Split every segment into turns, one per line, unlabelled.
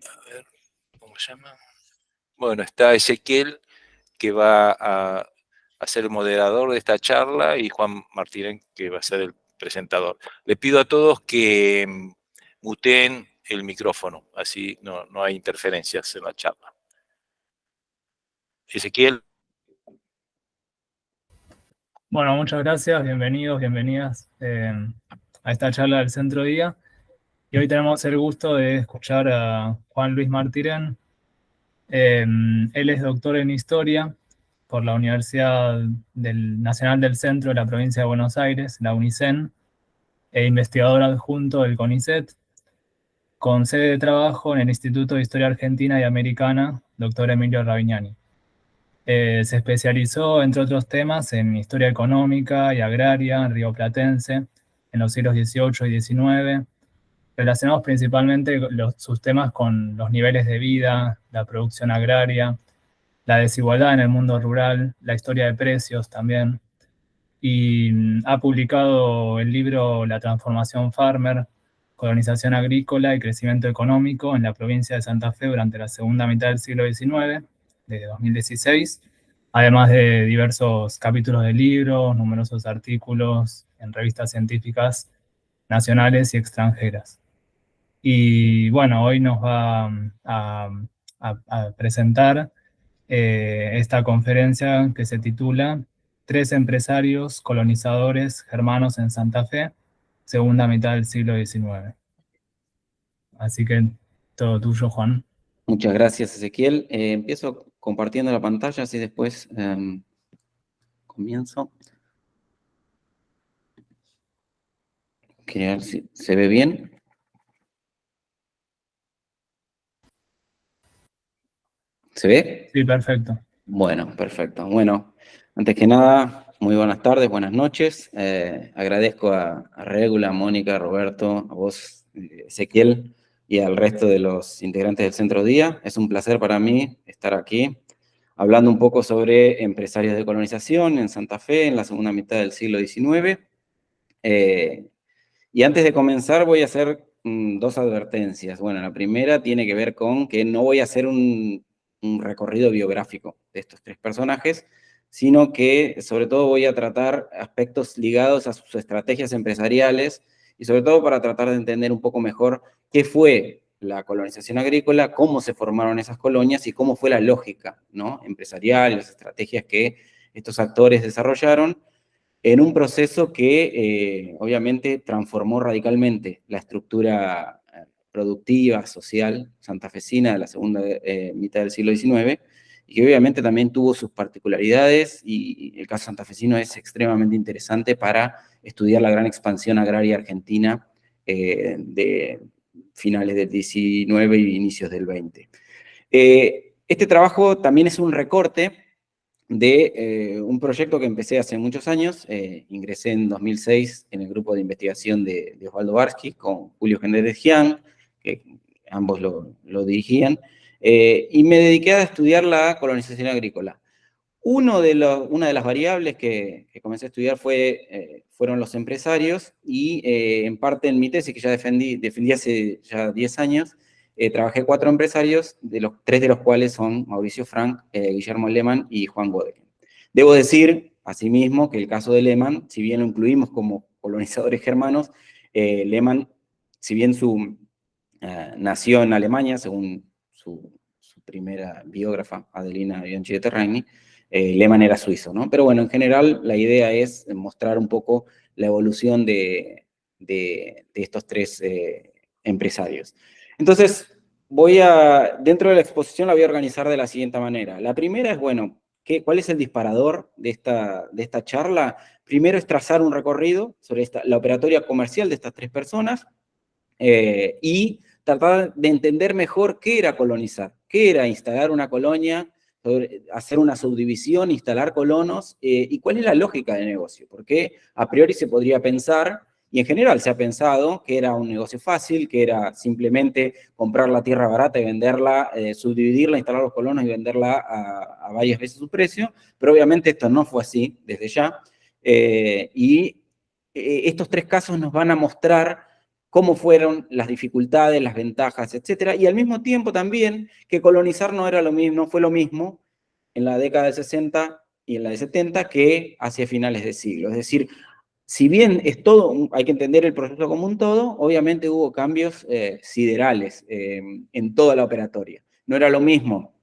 A ver, ¿cómo se llama? Bueno, está Ezequiel, que va a ser el moderador de esta charla, y Juan Martínez, que va a ser el presentador. Le pido a todos que muteen el micrófono, así no hay interferencias en la charla. Ezequiel.
Bueno, muchas gracias, bienvenidos, bienvenidas a esta charla del Centro Día. Y hoy tenemos el gusto de escuchar a Juan Luis Martírez. Él es doctor en Historia por la Universidad Nacional del Centro de la Provincia de Buenos Aires, la UNICEN, e investigador adjunto del CONICET, con sede de trabajo en el Instituto de Historia Argentina y Americana, doctor Emilio Ravignani. Se especializó, entre otros temas, en historia económica y agraria rioplatense en los siglos XVIII y XIX, relacionados principalmente sus temas con los niveles de vida, la producción agraria, la desigualdad en el mundo rural, la historia de precios también. Y ha publicado el libro La transformación Farmer, colonización agrícola y crecimiento económico en la provincia de Santa Fe durante la segunda mitad del siglo XIX, de 2016, además de diversos capítulos de libros, numerosos artículos en revistas científicas nacionales y extranjeras. Y bueno, hoy nos va a presentar esta conferencia que se titula Tres empresarios colonizadores germanos en Santa Fe, segunda mitad del siglo XIX. Así que todo tuyo, Juan.
Muchas gracias, Ezequiel. Empiezo compartiendo la pantalla, así después comienzo. A ver si se ve bien. ¿Se ve?
Sí, perfecto.
Bueno, perfecto. Bueno, antes que nada, muy buenas tardes, buenas noches. Agradezco a Regula, a Mónica, a Roberto, a vos, Ezequiel, y al resto de los integrantes del Centro Día. Es un placer para mí estar aquí, hablando un poco sobre empresarios de colonización en Santa Fe en la segunda mitad del siglo XIX. Y antes de comenzar voy a hacer dos advertencias. Bueno, la primera tiene que ver con que no voy a hacer un recorrido biográfico de estos tres personajes, sino que sobre todo voy a tratar aspectos ligados a sus estrategias empresariales y sobre todo para tratar de entender un poco mejor qué fue la colonización agrícola, cómo se formaron esas colonias y cómo fue la lógica, ¿no?, empresarial y las estrategias que estos actores desarrollaron en un proceso que obviamente transformó radicalmente la estructura productiva, social, santafesina de la segunda mitad del siglo XIX, y que obviamente también tuvo sus particularidades, y el caso santafesino es extremadamente interesante para estudiar la gran expansión agraria argentina de finales del XIX y inicios del XX. Este trabajo también es un recorte de un proyecto que empecé hace muchos años. Ingresé en 2006 en el grupo de investigación de Osvaldo Barsky con Julio Genderegian, que ambos lo dirigían, y me dediqué a estudiar la colonización agrícola. Una de las variables que comencé a estudiar fueron los empresarios, y en parte en mi tesis, que ya defendí hace ya 10 años, trabajé 4 empresarios, 3 de los cuales son Mauricio Frank, Guillermo Lehmann y Juan Godeken. Debo decir, asimismo, que el caso de Lehmann, si bien lo incluimos como colonizadores germanos, Lehmann, si bien nació en Alemania, según su primera biógrafa, Adelina Bianchi de Terragni, Lehmann era suizo, ¿no? Pero bueno, en general la idea es mostrar un poco la evolución de estos tres empresarios. Entonces, dentro de la exposición la voy a organizar de la siguiente manera. La primera es, bueno, ¿cuál es el disparador de esta charla? Primero es trazar un recorrido sobre la operatoria comercial de estas tres personas, y tratar de entender mejor qué era colonizar, qué era instalar una colonia, hacer una subdivisión, instalar colonos, y cuál es la lógica del negocio. Porque a priori se podría pensar, y en general se ha pensado, que era un negocio fácil, que era simplemente comprar la tierra barata y venderla, subdividirla, instalar los colonos y venderla a varias veces su precio, pero obviamente esto no fue así desde ya, y estos tres casos nos van a mostrar cómo fueron las dificultades, las ventajas, etcétera, y al mismo tiempo también que colonizar no era lo mismo, no fue lo mismo en la década del 60 y en la de 70 que hacia finales de siglo. Es decir, si bien es todo, hay que entender el proceso como un todo, obviamente hubo cambios siderales en toda la operatoria. No era lo mismo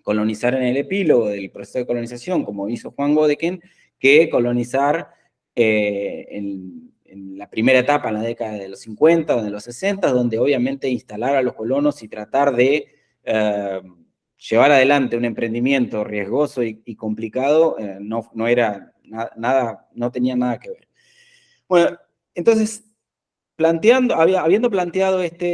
colonizar en el epílogo del proceso de colonización, como hizo Juan Godeken, que colonizar en la primera etapa, en la década de los 50 o de los 60, donde obviamente instalar a los colonos y tratar de llevar adelante un emprendimiento riesgoso y complicado no era nada, no tenía nada que ver. Bueno, entonces, habiendo planteado este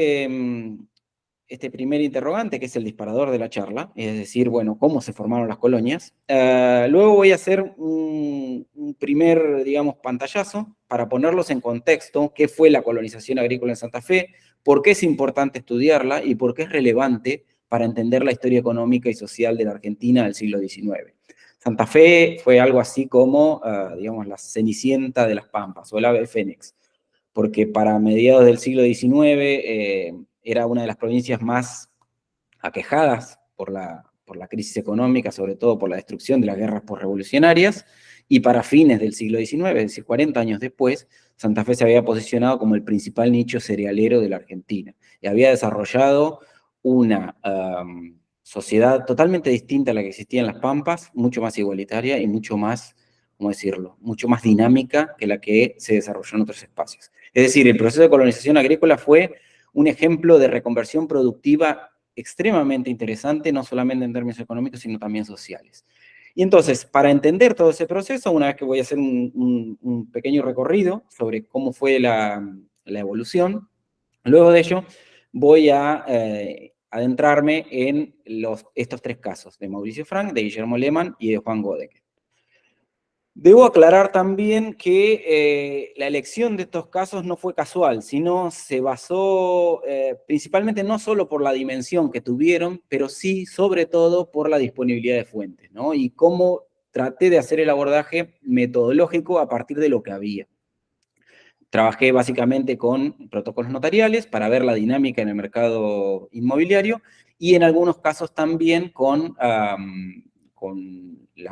primer interrogante, que es el disparador de la charla, es decir, bueno, cómo se formaron las colonias, luego voy a hacer un primer, digamos, pantallazo para ponerlos en contexto, qué fue la colonización agrícola en Santa Fe, por qué es importante estudiarla y por qué es relevante para entender la historia económica y social de la Argentina del siglo XIX. Santa Fe fue algo así como, digamos, la Cenicienta de las Pampas, o el ave fénix, porque para mediados del siglo XIX era una de las provincias más aquejadas por la crisis económica, sobre todo por la destrucción de las guerras posrevolucionarias, y para fines del siglo XIX, es decir, 40 años después, Santa Fe se había posicionado como el principal nicho cerealero de la Argentina, y había desarrollado una sociedad totalmente distinta a la que existía en las Pampas, mucho más igualitaria y mucho más, ¿cómo decirlo?, mucho más dinámica que la que se desarrolló en otros espacios. Es decir, el proceso de colonización agrícola fue un ejemplo de reconversión productiva extremadamente interesante, no solamente en términos económicos, sino también sociales. Y entonces, para entender todo ese proceso, una vez que voy a hacer un pequeño recorrido sobre cómo fue la evolución, luego de ello voy a adentrarme en estos tres casos, de Mauricio Frank, de Guillermo Lehmann y de Juan Godeken. Debo aclarar también que la elección de estos casos no fue casual, sino se basó principalmente no solo por la dimensión que tuvieron, pero sí, sobre todo, por la disponibilidad de fuentes, ¿no? Y cómo traté de hacer el abordaje metodológico a partir de lo que había. Trabajé básicamente con protocolos notariales para ver la dinámica en el mercado inmobiliario y en algunos casos también con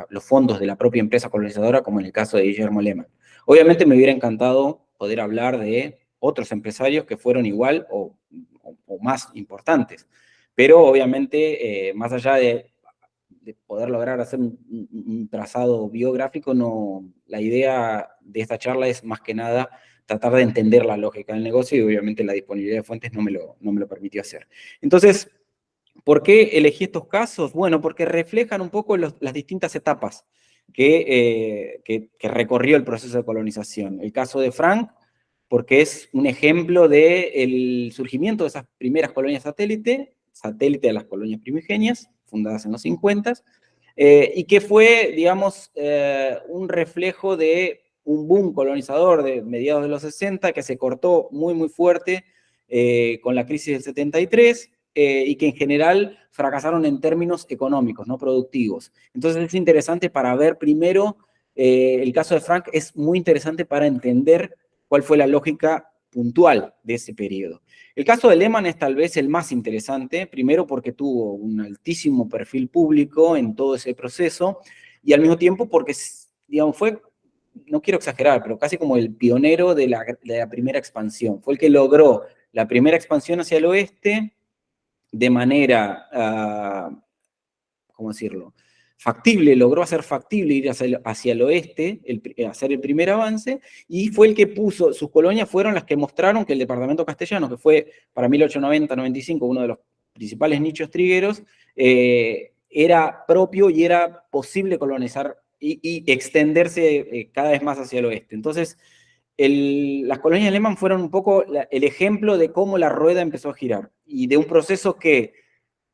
los fondos de la propia empresa colonizadora, como en el caso de Guillermo Lehmann. Obviamente me hubiera encantado poder hablar de otros empresarios que fueron igual o más importantes, pero obviamente más allá de poder lograr hacer un trazado biográfico, la idea de esta charla es más que nada tratar de entender la lógica del negocio y obviamente la disponibilidad de fuentes no me lo permitió hacer. Entonces, ¿por qué elegí estos casos? Bueno, porque reflejan un poco las distintas etapas que recorrió el proceso de colonización. El caso de Frank, porque es un ejemplo del surgimiento de esas primeras colonias satélite de las colonias primigenias, fundadas en los 50, y que fue, digamos, un reflejo de un boom colonizador de mediados de los 60 que se cortó muy, muy fuerte con la crisis del 73, y que en general fracasaron en términos económicos, no productivos. Entonces es interesante para ver primero, el caso de Frank es muy interesante para entender cuál fue la lógica puntual de ese periodo. El caso de Lehmann es tal vez el más interesante, primero porque tuvo un altísimo perfil público en todo ese proceso, y al mismo tiempo porque, digamos, fue, no quiero exagerar, pero casi como el pionero de la primera expansión. Fue el que logró la primera expansión hacia el oeste de manera, ¿cómo decirlo?, factible, logró hacer factible ir hacia el oeste, hacer el primer avance, y fue el que puso, sus colonias fueron las que mostraron que el departamento castellano, que fue para 1890-95 uno de los principales nichos trigueros, era propio y era posible colonizar y extenderse cada vez más hacia el oeste. Entonces, las colonias de Lehmann fueron un poco el ejemplo de cómo la rueda empezó a girar, y de un proceso que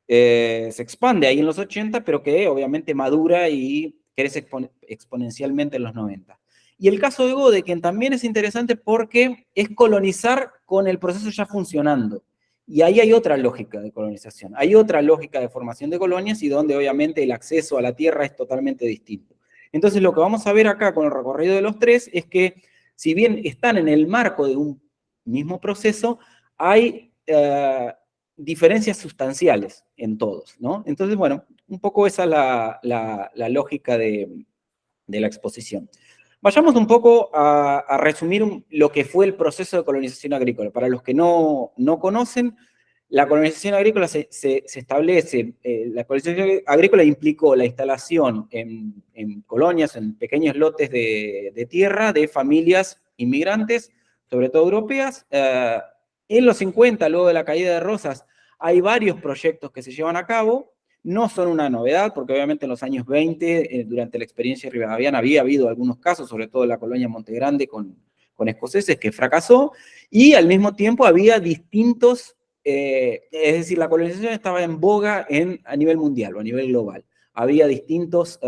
se expande ahí en los 80, pero que obviamente madura y crece exponencialmente en los 90. Y el caso de Godeken también es interesante porque es colonizar con el proceso ya funcionando. Y ahí hay otra lógica de colonización, hay otra lógica de formación de colonias y donde obviamente el acceso a la tierra es totalmente distinto. Entonces lo que vamos a ver acá con el recorrido de los tres es que si bien están en el marco de un mismo proceso, hay diferencias sustanciales en todos, ¿no? Entonces, bueno, un poco esa es la lógica de la exposición. Vayamos un poco a resumir lo que fue el proceso de colonización agrícola. Para los que no conocen, la colonización agrícola se establece, la colonización agrícola implicó la instalación en colonias, en pequeños lotes de tierra de familias inmigrantes, sobre todo europeas. En los 50, luego de la caída de Rosas, hay varios proyectos que se llevan a cabo. No son una novedad, porque obviamente en los años 20, durante la experiencia rivadaviana, había habido algunos casos, sobre todo en la colonia Montegrande con escoceses, que fracasó, y al mismo tiempo había distintos, es decir, la colonización estaba en boga a nivel mundial o a nivel global. Había distintos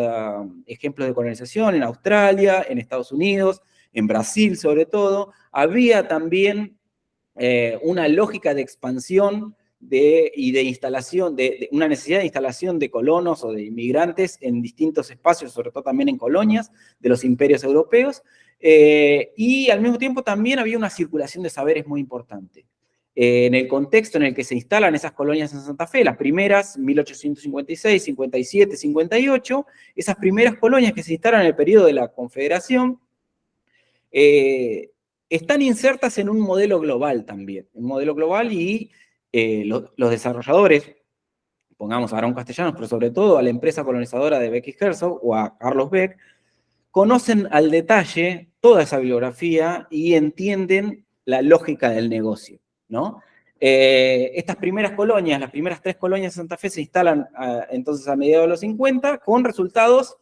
ejemplos de colonización en Australia, en Estados Unidos, en Brasil sobre todo. Había también una lógica de expansión y de instalación, de una necesidad de instalación de colonos o de inmigrantes en distintos espacios, sobre todo también en colonias de los imperios europeos, y al mismo tiempo también había una circulación de saberes muy importante. En el contexto en el que se instalan esas colonias en Santa Fe, las primeras, 1856, 57, 58, esas primeras colonias que se instalan en el periodo de la Confederación, están insertas en un modelo global también, un modelo global, y los desarrolladores, pongamos a Aarón Castellanos, pero sobre todo a la empresa colonizadora de Beck y Herzog o a Carlos Beck, conocen al detalle toda esa bibliografía y entienden la lógica del negocio, ¿no? Estas primeras colonias, las primeras 3 colonias de Santa Fe se instalan entonces a mediados de los 50 con resultados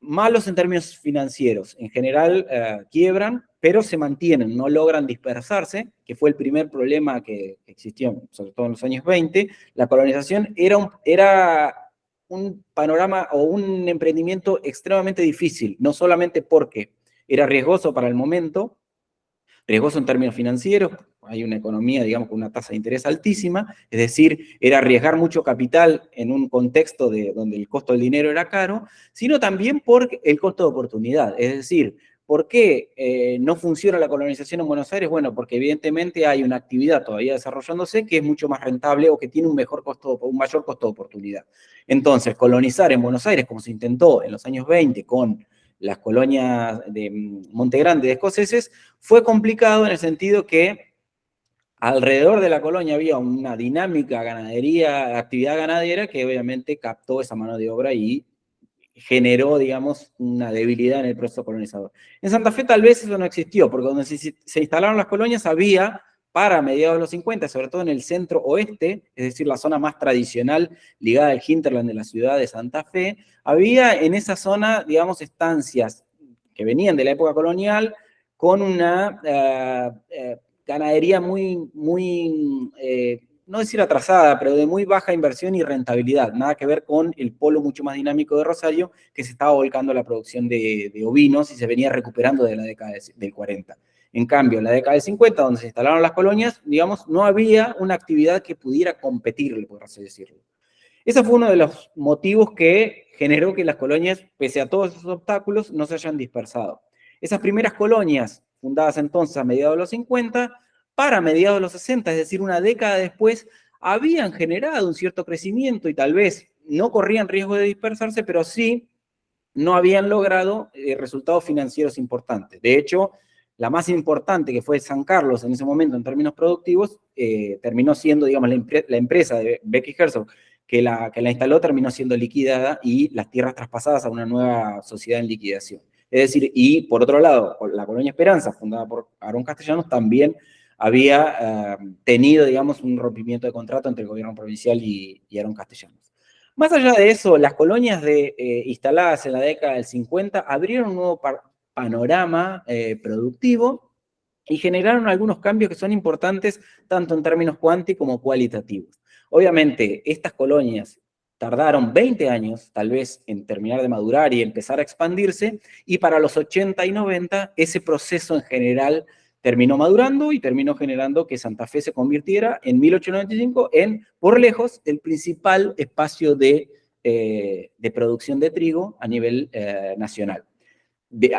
malos en términos financieros. En general quiebran, pero se mantienen, no logran dispersarse, que fue el primer problema que existió, sobre todo en los años 20. La colonización era un panorama o un emprendimiento extremadamente difícil, no solamente porque era riesgoso para el momento, riesgoso en términos financieros, hay una economía, digamos, con una tasa de interés altísima, es decir, era arriesgar mucho capital en un contexto donde el costo del dinero era caro, sino también por el costo de oportunidad, es decir, ¿por qué no funciona la colonización en Buenos Aires? Bueno, porque evidentemente hay una actividad todavía desarrollándose que es mucho más rentable o que tiene un mayor costo de oportunidad. Entonces, colonizar en Buenos Aires, como se intentó en los años 20 con las colonias de Montegrande de escoceses, fue complicado en el sentido que alrededor de la colonia había una dinámica actividad ganadera que obviamente captó esa mano de obra y generó, digamos, una debilidad en el proceso colonizador. En Santa Fe tal vez eso no existió, porque donde se instalaron las colonias había, para mediados de los 50, sobre todo en el centro oeste, es decir, la zona más tradicional ligada al hinterland de la ciudad de Santa Fe, había en esa zona, digamos, estancias que venían de la época colonial con una ganadería muy, no decir atrasada, pero de muy baja inversión y rentabilidad, nada que ver con el polo mucho más dinámico de Rosario, que se estaba volcando a la producción de ovinos y se venía recuperando de la década del 40. En cambio, en la década del 50, donde se instalaron las colonias, digamos, no había una actividad que pudiera competirle, por así decirlo. Ese fue uno de los motivos que generó que las colonias, pese a todos esos obstáculos, no se hayan dispersado. Esas primeras colonias, fundadas entonces a mediados de los 50, para mediados de los 60, es decir, una década después, habían generado un cierto crecimiento y tal vez no corrían riesgo de dispersarse, pero sí no habían logrado resultados financieros importantes. De hecho, la más importante, que fue San Carlos en ese momento en términos productivos, terminó siendo, digamos, la empresa de Beck y Herzog que la instaló, terminó siendo liquidada y las tierras traspasadas a una nueva sociedad en liquidación. Es decir, y por otro lado, la Colonia Esperanza, fundada por Aarón Castellanos, también había tenido, digamos, un rompimiento de contrato entre el gobierno provincial y Aarón Castellanos. Más allá de eso, las colonias instaladas en la década del 50 abrieron un nuevo panorama productivo y generaron algunos cambios que son importantes tanto en términos cuanti como cualitativos. Obviamente, estas colonias tardaron 20 años, tal vez, en terminar de madurar y empezar a expandirse, y para los 80 y 90, ese proceso en general terminó madurando y terminó generando que Santa Fe se convirtiera en 1895 en, por lejos, el principal espacio de producción de trigo a nivel nacional.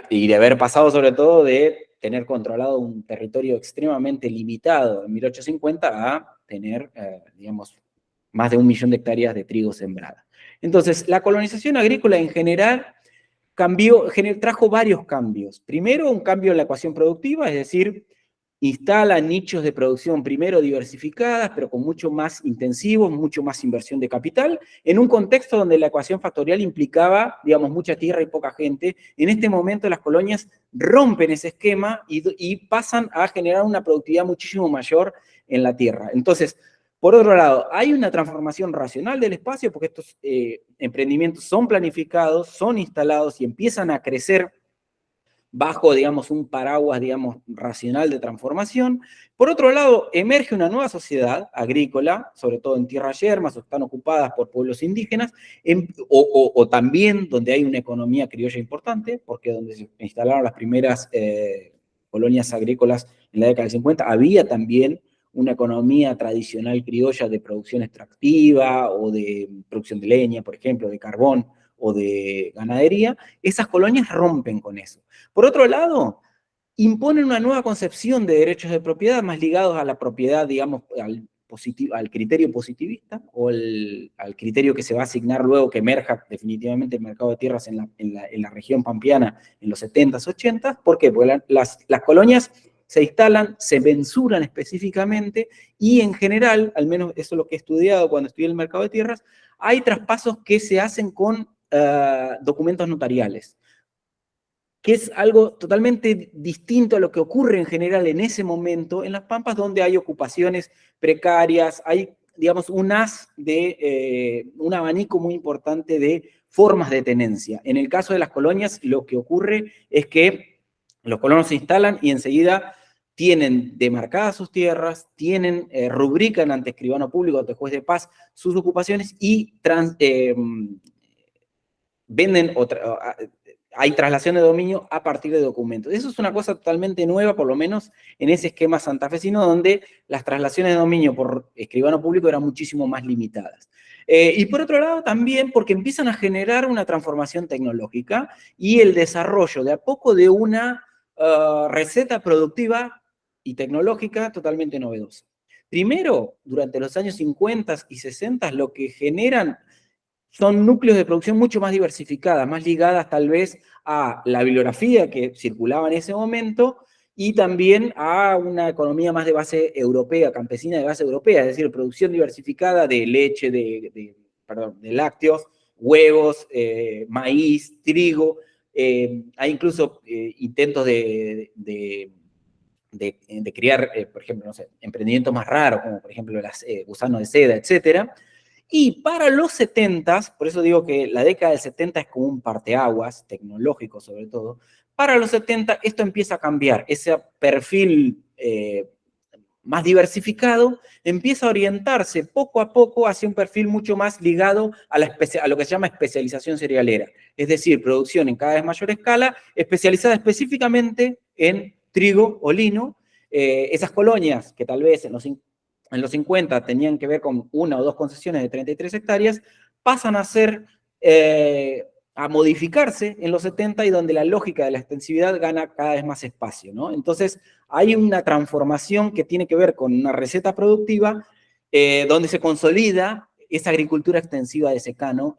Y de haber pasado sobre todo de tener controlado un territorio extremadamente limitado en 1850 a tener, digamos, más de 1 millón de hectáreas de trigo sembrada. Entonces, la colonización agrícola en general trajo varios cambios. Primero, un cambio en la ecuación productiva, es decir, instala nichos de producción primero diversificadas, pero con mucho más intensivos, mucho más inversión de capital, en un contexto donde la ecuación factorial implicaba, digamos, mucha tierra y poca gente. En este momento las colonias rompen ese esquema y pasan a generar una productividad muchísimo mayor en la tierra. Entonces, por otro lado, hay una transformación racional del espacio porque estos emprendimientos son planificados, son instalados y empiezan a crecer bajo, digamos, un paraguas, digamos, racional de transformación. Por otro lado, emerge una nueva sociedad agrícola, sobre todo en tierras yermas, o están ocupadas por pueblos indígenas, o también donde hay una economía criolla importante, porque donde se instalaron las primeras colonias agrícolas en la década del 50, había también una economía tradicional criolla de producción extractiva, o de producción de leña, por ejemplo, de carbón, o de ganadería. Esas colonias rompen con eso. Por otro lado, imponen una nueva concepción de derechos de propiedad más ligados a la propiedad, digamos, al criterio positivista, o al criterio que se va a asignar luego que emerja definitivamente el mercado de tierras en la región pampeana en los 70s, 80s. ¿Por qué? Porque las colonias se instalan, se mensuran específicamente, y en general, al menos eso es lo que he estudiado cuando estudié el mercado de tierras, hay traspasos que se hacen con documentos notariales, que es algo totalmente distinto a lo que ocurre en general en ese momento en las pampas, donde hay ocupaciones precarias, hay, digamos, un abanico muy importante de formas de tenencia. En el caso de las colonias, lo que ocurre es que los colonos se instalan y enseguida tienen demarcadas sus tierras, rubrican ante escribano público, ante juez de paz, sus ocupaciones, y venden hay traslación de dominio a partir de documentos. Eso es una cosa totalmente nueva, por lo menos en ese esquema santafesino, donde las traslaciones de dominio por escribano público eran muchísimo más limitadas. Y por otro lado también porque empiezan a generar una transformación tecnológica y el desarrollo de a poco de una receta productiva y tecnológica totalmente novedosa. Primero, durante los años 50 y 60, lo que generan son núcleos de producción mucho más diversificadas, más ligadas tal vez a la bibliografía que circulaba en ese momento, y también a una economía más de base europea, campesina de base europea, es decir, producción diversificada de leche, de lácteos, huevos, maíz, trigo. Hay incluso intentos de criar, por ejemplo, no sé, emprendimientos más raros, como por ejemplo gusanos de seda, etcétera. Y para los 70s, por eso digo que la década del 70 es como un parteaguas, tecnológico sobre todo, para los 70 esto empieza a cambiar, ese perfil más diversificado empieza a orientarse poco a poco hacia un perfil mucho más ligado a lo que se llama especialización cerealera, es decir, producción en cada vez mayor escala, especializada específicamente en trigo o lino. Esas colonias que tal vez en los 50 tenían que ver con 1 o 2 concesiones de 33 hectáreas, pasan a modificarse en los 70, y donde la lógica de la extensividad gana cada vez más espacio, ¿no? Entonces, hay una transformación que tiene que ver con una receta productiva donde se consolida esa agricultura extensiva de secano,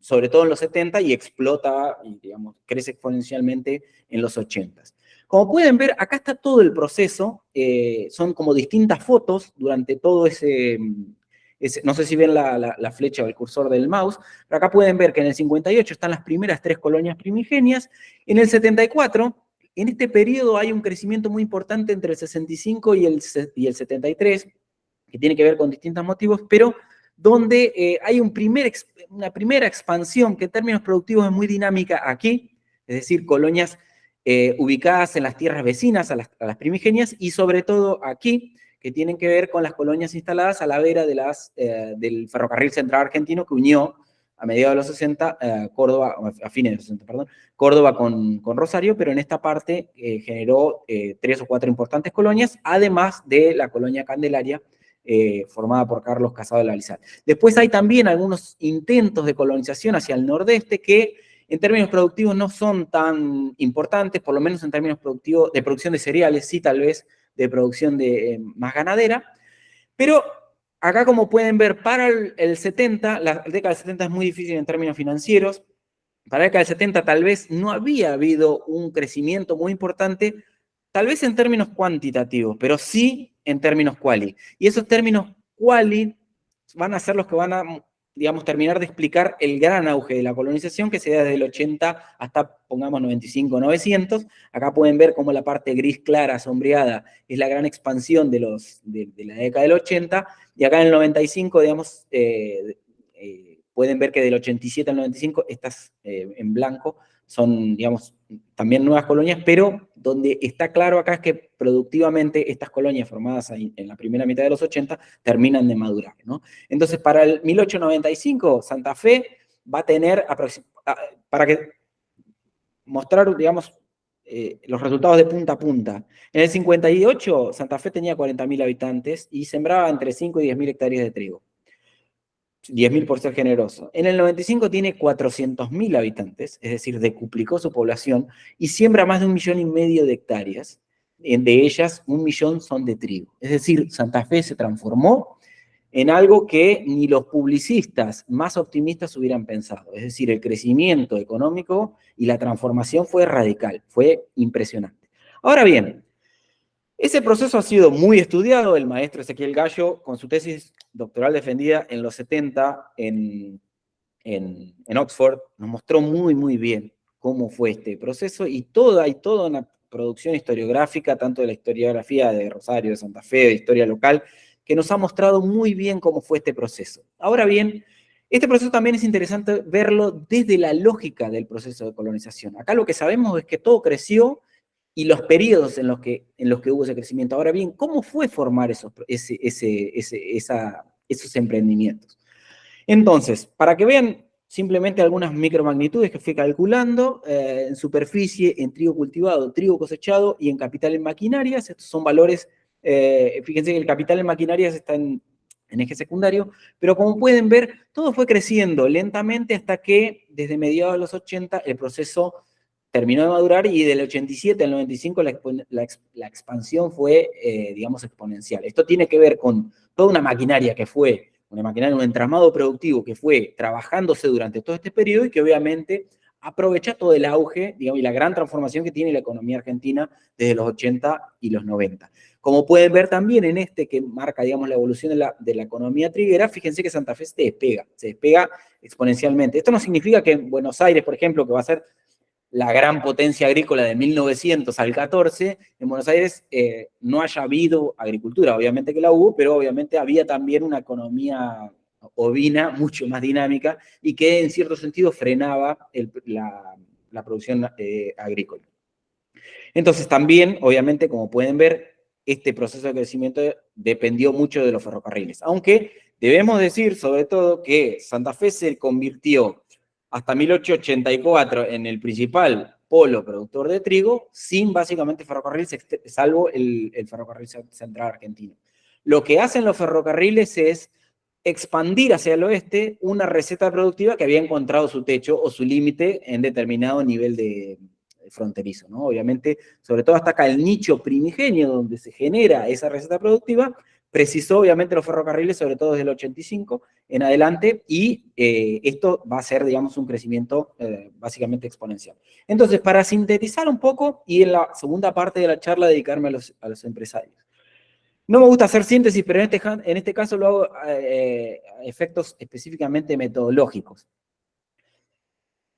sobre todo en los 70, y explota, y digamos, crece exponencialmente en los 80. Como pueden ver, acá está todo el proceso, son como distintas fotos durante todo no sé si ven la flecha o el cursor del mouse, pero acá pueden ver que en el 58 están las primeras 3 colonias primigenias, en el 74, en este periodo hay un crecimiento muy importante entre el 65 y el 73, que tiene que ver con distintos motivos, pero donde hay una primera expansión que en términos productivos es muy dinámica aquí, es decir, colonias ubicadas en las tierras vecinas a las primigenias, y sobre todo aquí, que tienen que ver con las colonias instaladas a la vera del ferrocarril central argentino que unió a mediados de los 60, a fines de los 60, perdón, Córdoba con Rosario, pero en esta parte generó 3 o 4 importantes colonias, además de la colonia Candelaria, formada por Carlos Casado de la Lizal. Después hay también algunos intentos de colonización hacia el nordeste que en términos productivos no son tan importantes, por lo menos en términos productivos, de producción de cereales, sí tal vez de producción de, más ganadera, pero acá como pueden ver, para el 70, la década del 70 es muy difícil en términos financieros, para la década del 70 tal vez no había habido un crecimiento muy importante, tal vez en términos cuantitativos, pero sí en términos quali. Y esos términos quali van a ser los que van a, digamos, terminar de explicar el gran auge de la colonización que se da desde el 80 hasta, pongamos, 95, 900. Acá pueden ver cómo la parte gris clara, sombreada, es la gran expansión de la década del 80, y acá en el 95, digamos, pueden ver que del 87 al 95, estas en blanco, son, digamos, también nuevas colonias, pero donde está claro acá es que productivamente estas colonias formadas en la primera mitad de los 80 terminan de madurar, ¿no? Entonces, para el 1895, Santa Fe va a tener, para que mostrar, digamos, los resultados de punta a punta. En el 58, Santa Fe tenía 40.000 habitantes y sembraba entre 5 y 10.000 hectáreas de trigo. 10.000 por ser generoso. En el 95 tiene 400.000 habitantes, es decir, decuplicó su población y siembra más de 1,5 millones de hectáreas. De ellas, 1 millón son de trigo. Es decir, Santa Fe se transformó en algo que ni los publicistas más optimistas hubieran pensado. Es decir, el crecimiento económico y la transformación fue radical, fue impresionante. Ahora bien, ese proceso ha sido muy estudiado. El maestro Ezequiel Gallo, con su tesis doctoral defendida en los 70 en Oxford, nos mostró muy, muy bien cómo fue este proceso, y hay toda una producción historiográfica, tanto de la historiografía de Rosario, de Santa Fe, de historia local, que nos ha mostrado muy bien cómo fue este proceso. Ahora bien, este proceso también es interesante verlo desde la lógica del proceso de colonización. Acá lo que sabemos es que todo creció y los periodos en los que hubo ese crecimiento. Ahora bien, ¿cómo fue formar esos emprendimientos? Entonces, para que vean simplemente algunas micromagnitudes que fui calculando, en superficie, en trigo cultivado, trigo cosechado y en capital en maquinarias. Estos son valores, fíjense que el capital en maquinarias está en eje secundario, pero como pueden ver, todo fue creciendo lentamente hasta que desde mediados de los 80 el proceso terminó de madurar, y del 87 al 95 la expansión fue, digamos, exponencial. Esto tiene que ver con toda una maquinaria que fue, un entramado productivo que fue trabajándose durante todo este periodo y que obviamente aprovecha todo el auge, digamos, y la gran transformación que tiene la economía argentina desde los 80 y los 90. Como pueden ver también en este que marca, digamos, la evolución de la economía triguera, fíjense que Santa Fe se despega exponencialmente. Esto no significa que en Buenos Aires, por ejemplo, que va a ser la gran potencia agrícola de 1900 al 14, en Buenos Aires no haya habido agricultura, obviamente que la hubo, pero obviamente había también una economía ovina mucho más dinámica y que en cierto sentido frenaba la producción agrícola. Entonces también, obviamente, como pueden ver, este proceso de crecimiento dependió mucho de los ferrocarriles, aunque debemos decir sobre todo que Santa Fe se convirtió hasta 1884 en el principal polo productor de trigo, sin básicamente ferrocarril, salvo el ferrocarril central argentino. Lo que hacen los ferrocarriles es expandir hacia el oeste una receta productiva que había encontrado su techo o su límite en determinado nivel de fronterizo, ¿no? Obviamente, sobre todo hasta acá el nicho primigenio donde se genera esa receta productiva, precisó obviamente los ferrocarriles, sobre todo desde el 85 en adelante, y esto va a ser, digamos, un crecimiento básicamente exponencial. Entonces, para sintetizar un poco, y en la segunda parte de la charla dedicarme a los empresarios. No me gusta hacer síntesis, pero en este caso lo hago a efectos específicamente metodológicos.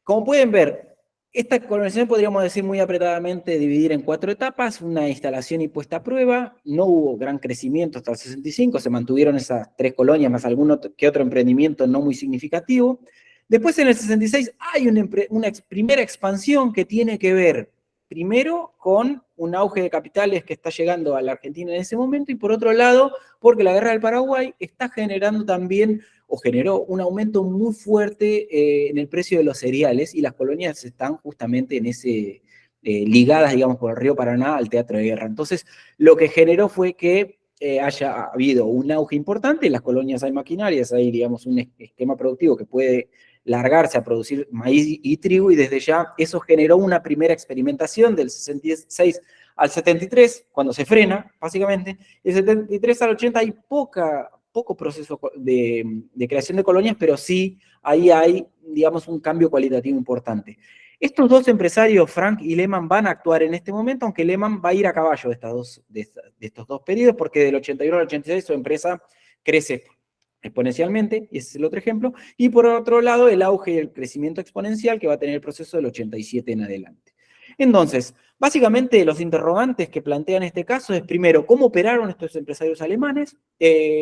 Como pueden ver, esta colonización podríamos decir muy apretadamente dividir en 4 etapas: una instalación y puesta a prueba. No hubo gran crecimiento hasta el 65, se mantuvieron esas 3 colonias más algún que otro emprendimiento no muy significativo. Después en el 66 hay una primera expansión que tiene que ver primero con un auge de capitales que está llegando a la Argentina en ese momento, y por otro lado, porque la guerra del Paraguay está generando también, o generó un aumento muy fuerte en el precio de los cereales, y las colonias están justamente en ese, ligadas, digamos, por el río Paraná al teatro de guerra. Entonces, lo que generó fue que haya habido un auge importante. En las colonias hay maquinarias, hay, digamos, un esquema productivo que puede largarse a producir maíz y trigo, y desde ya eso generó una primera experimentación del 66 al 73, cuando se frena, básicamente. Del 73 al 80 hay poco proceso de creación de colonias, pero sí ahí hay, digamos, un cambio cualitativo importante. Estos dos empresarios, Frank y Lehman, van a actuar en este momento, aunque Lehman va a ir a caballo de estos dos periodos, porque del 81 al 86 su empresa crece exponencialmente, y ese es el otro ejemplo, y por otro lado el auge y el crecimiento exponencial que va a tener el proceso del 87 en adelante. Entonces, básicamente los interrogantes que plantean este caso es, primero, ¿cómo operaron estos empresarios alemanes?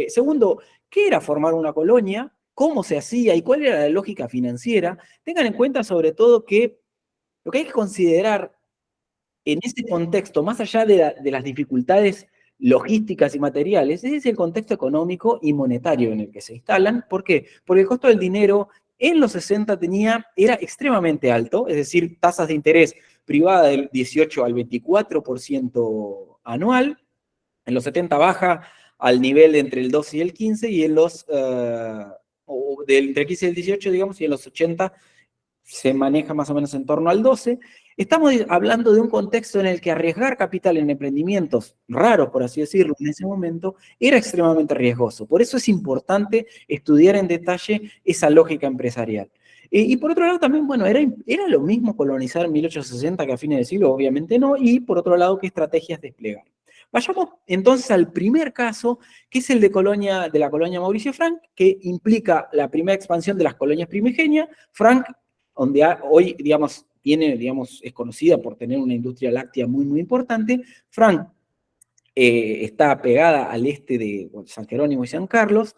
Segundo, ¿qué era formar una colonia? ¿Cómo se hacía y cuál era la lógica financiera? Tengan en cuenta sobre todo que lo que hay que considerar en ese contexto, más allá de las dificultades logísticas y materiales, ese es el contexto económico y monetario en el que se instalan. ¿Por qué? Porque el costo del dinero en los 60 era extremadamente alto, es decir, tasas de interés privada del 18 al 24% anual. En los 70 baja al nivel de entre el 12 y el 15, y en los, entre el 15 y el 18, digamos, y en los 80 se maneja más o menos en torno al 12. Estamos hablando de un contexto en el que arriesgar capital en emprendimientos raros, por así decirlo, en ese momento, era extremadamente riesgoso. Por eso es importante estudiar en detalle esa lógica empresarial. Y por otro lado también, bueno, ¿era lo mismo colonizar en 1860 que a fines de siglo? Obviamente no. Y por otro lado, ¿qué estrategias desplegar? Vayamos entonces al primer caso, que es el de la colonia Mauricio Frank, que implica la primera expansión de las colonias primigenias. Frank, donde hoy, digamos, es conocida por tener una industria láctea muy, muy importante. Frank está pegada al este de San Jerónimo y San Carlos,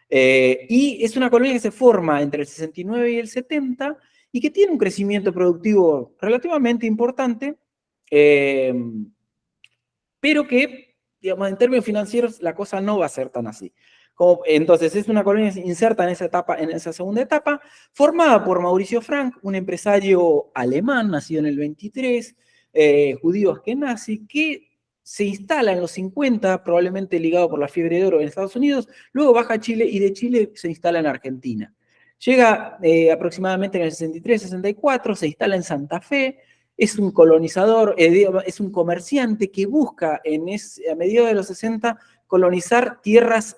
y es una colonia que se forma entre el 69 y el 70, y que tiene un crecimiento productivo relativamente importante, pero que, digamos, en términos financieros, la cosa no va a ser tan así. Entonces, es una colonia inserta en esa segunda etapa, formada por Mauricio Frank, un empresario alemán, nacido en el 23, judío askenazi, que se instala en los 50, probablemente ligado por la fiebre de oro en Estados Unidos, luego baja a Chile, y de Chile se instala en Argentina. Llega aproximadamente en el 63-64, se instala en Santa Fe. Es un colonizador, es un comerciante que busca a mediados de los 60 colonizar tierras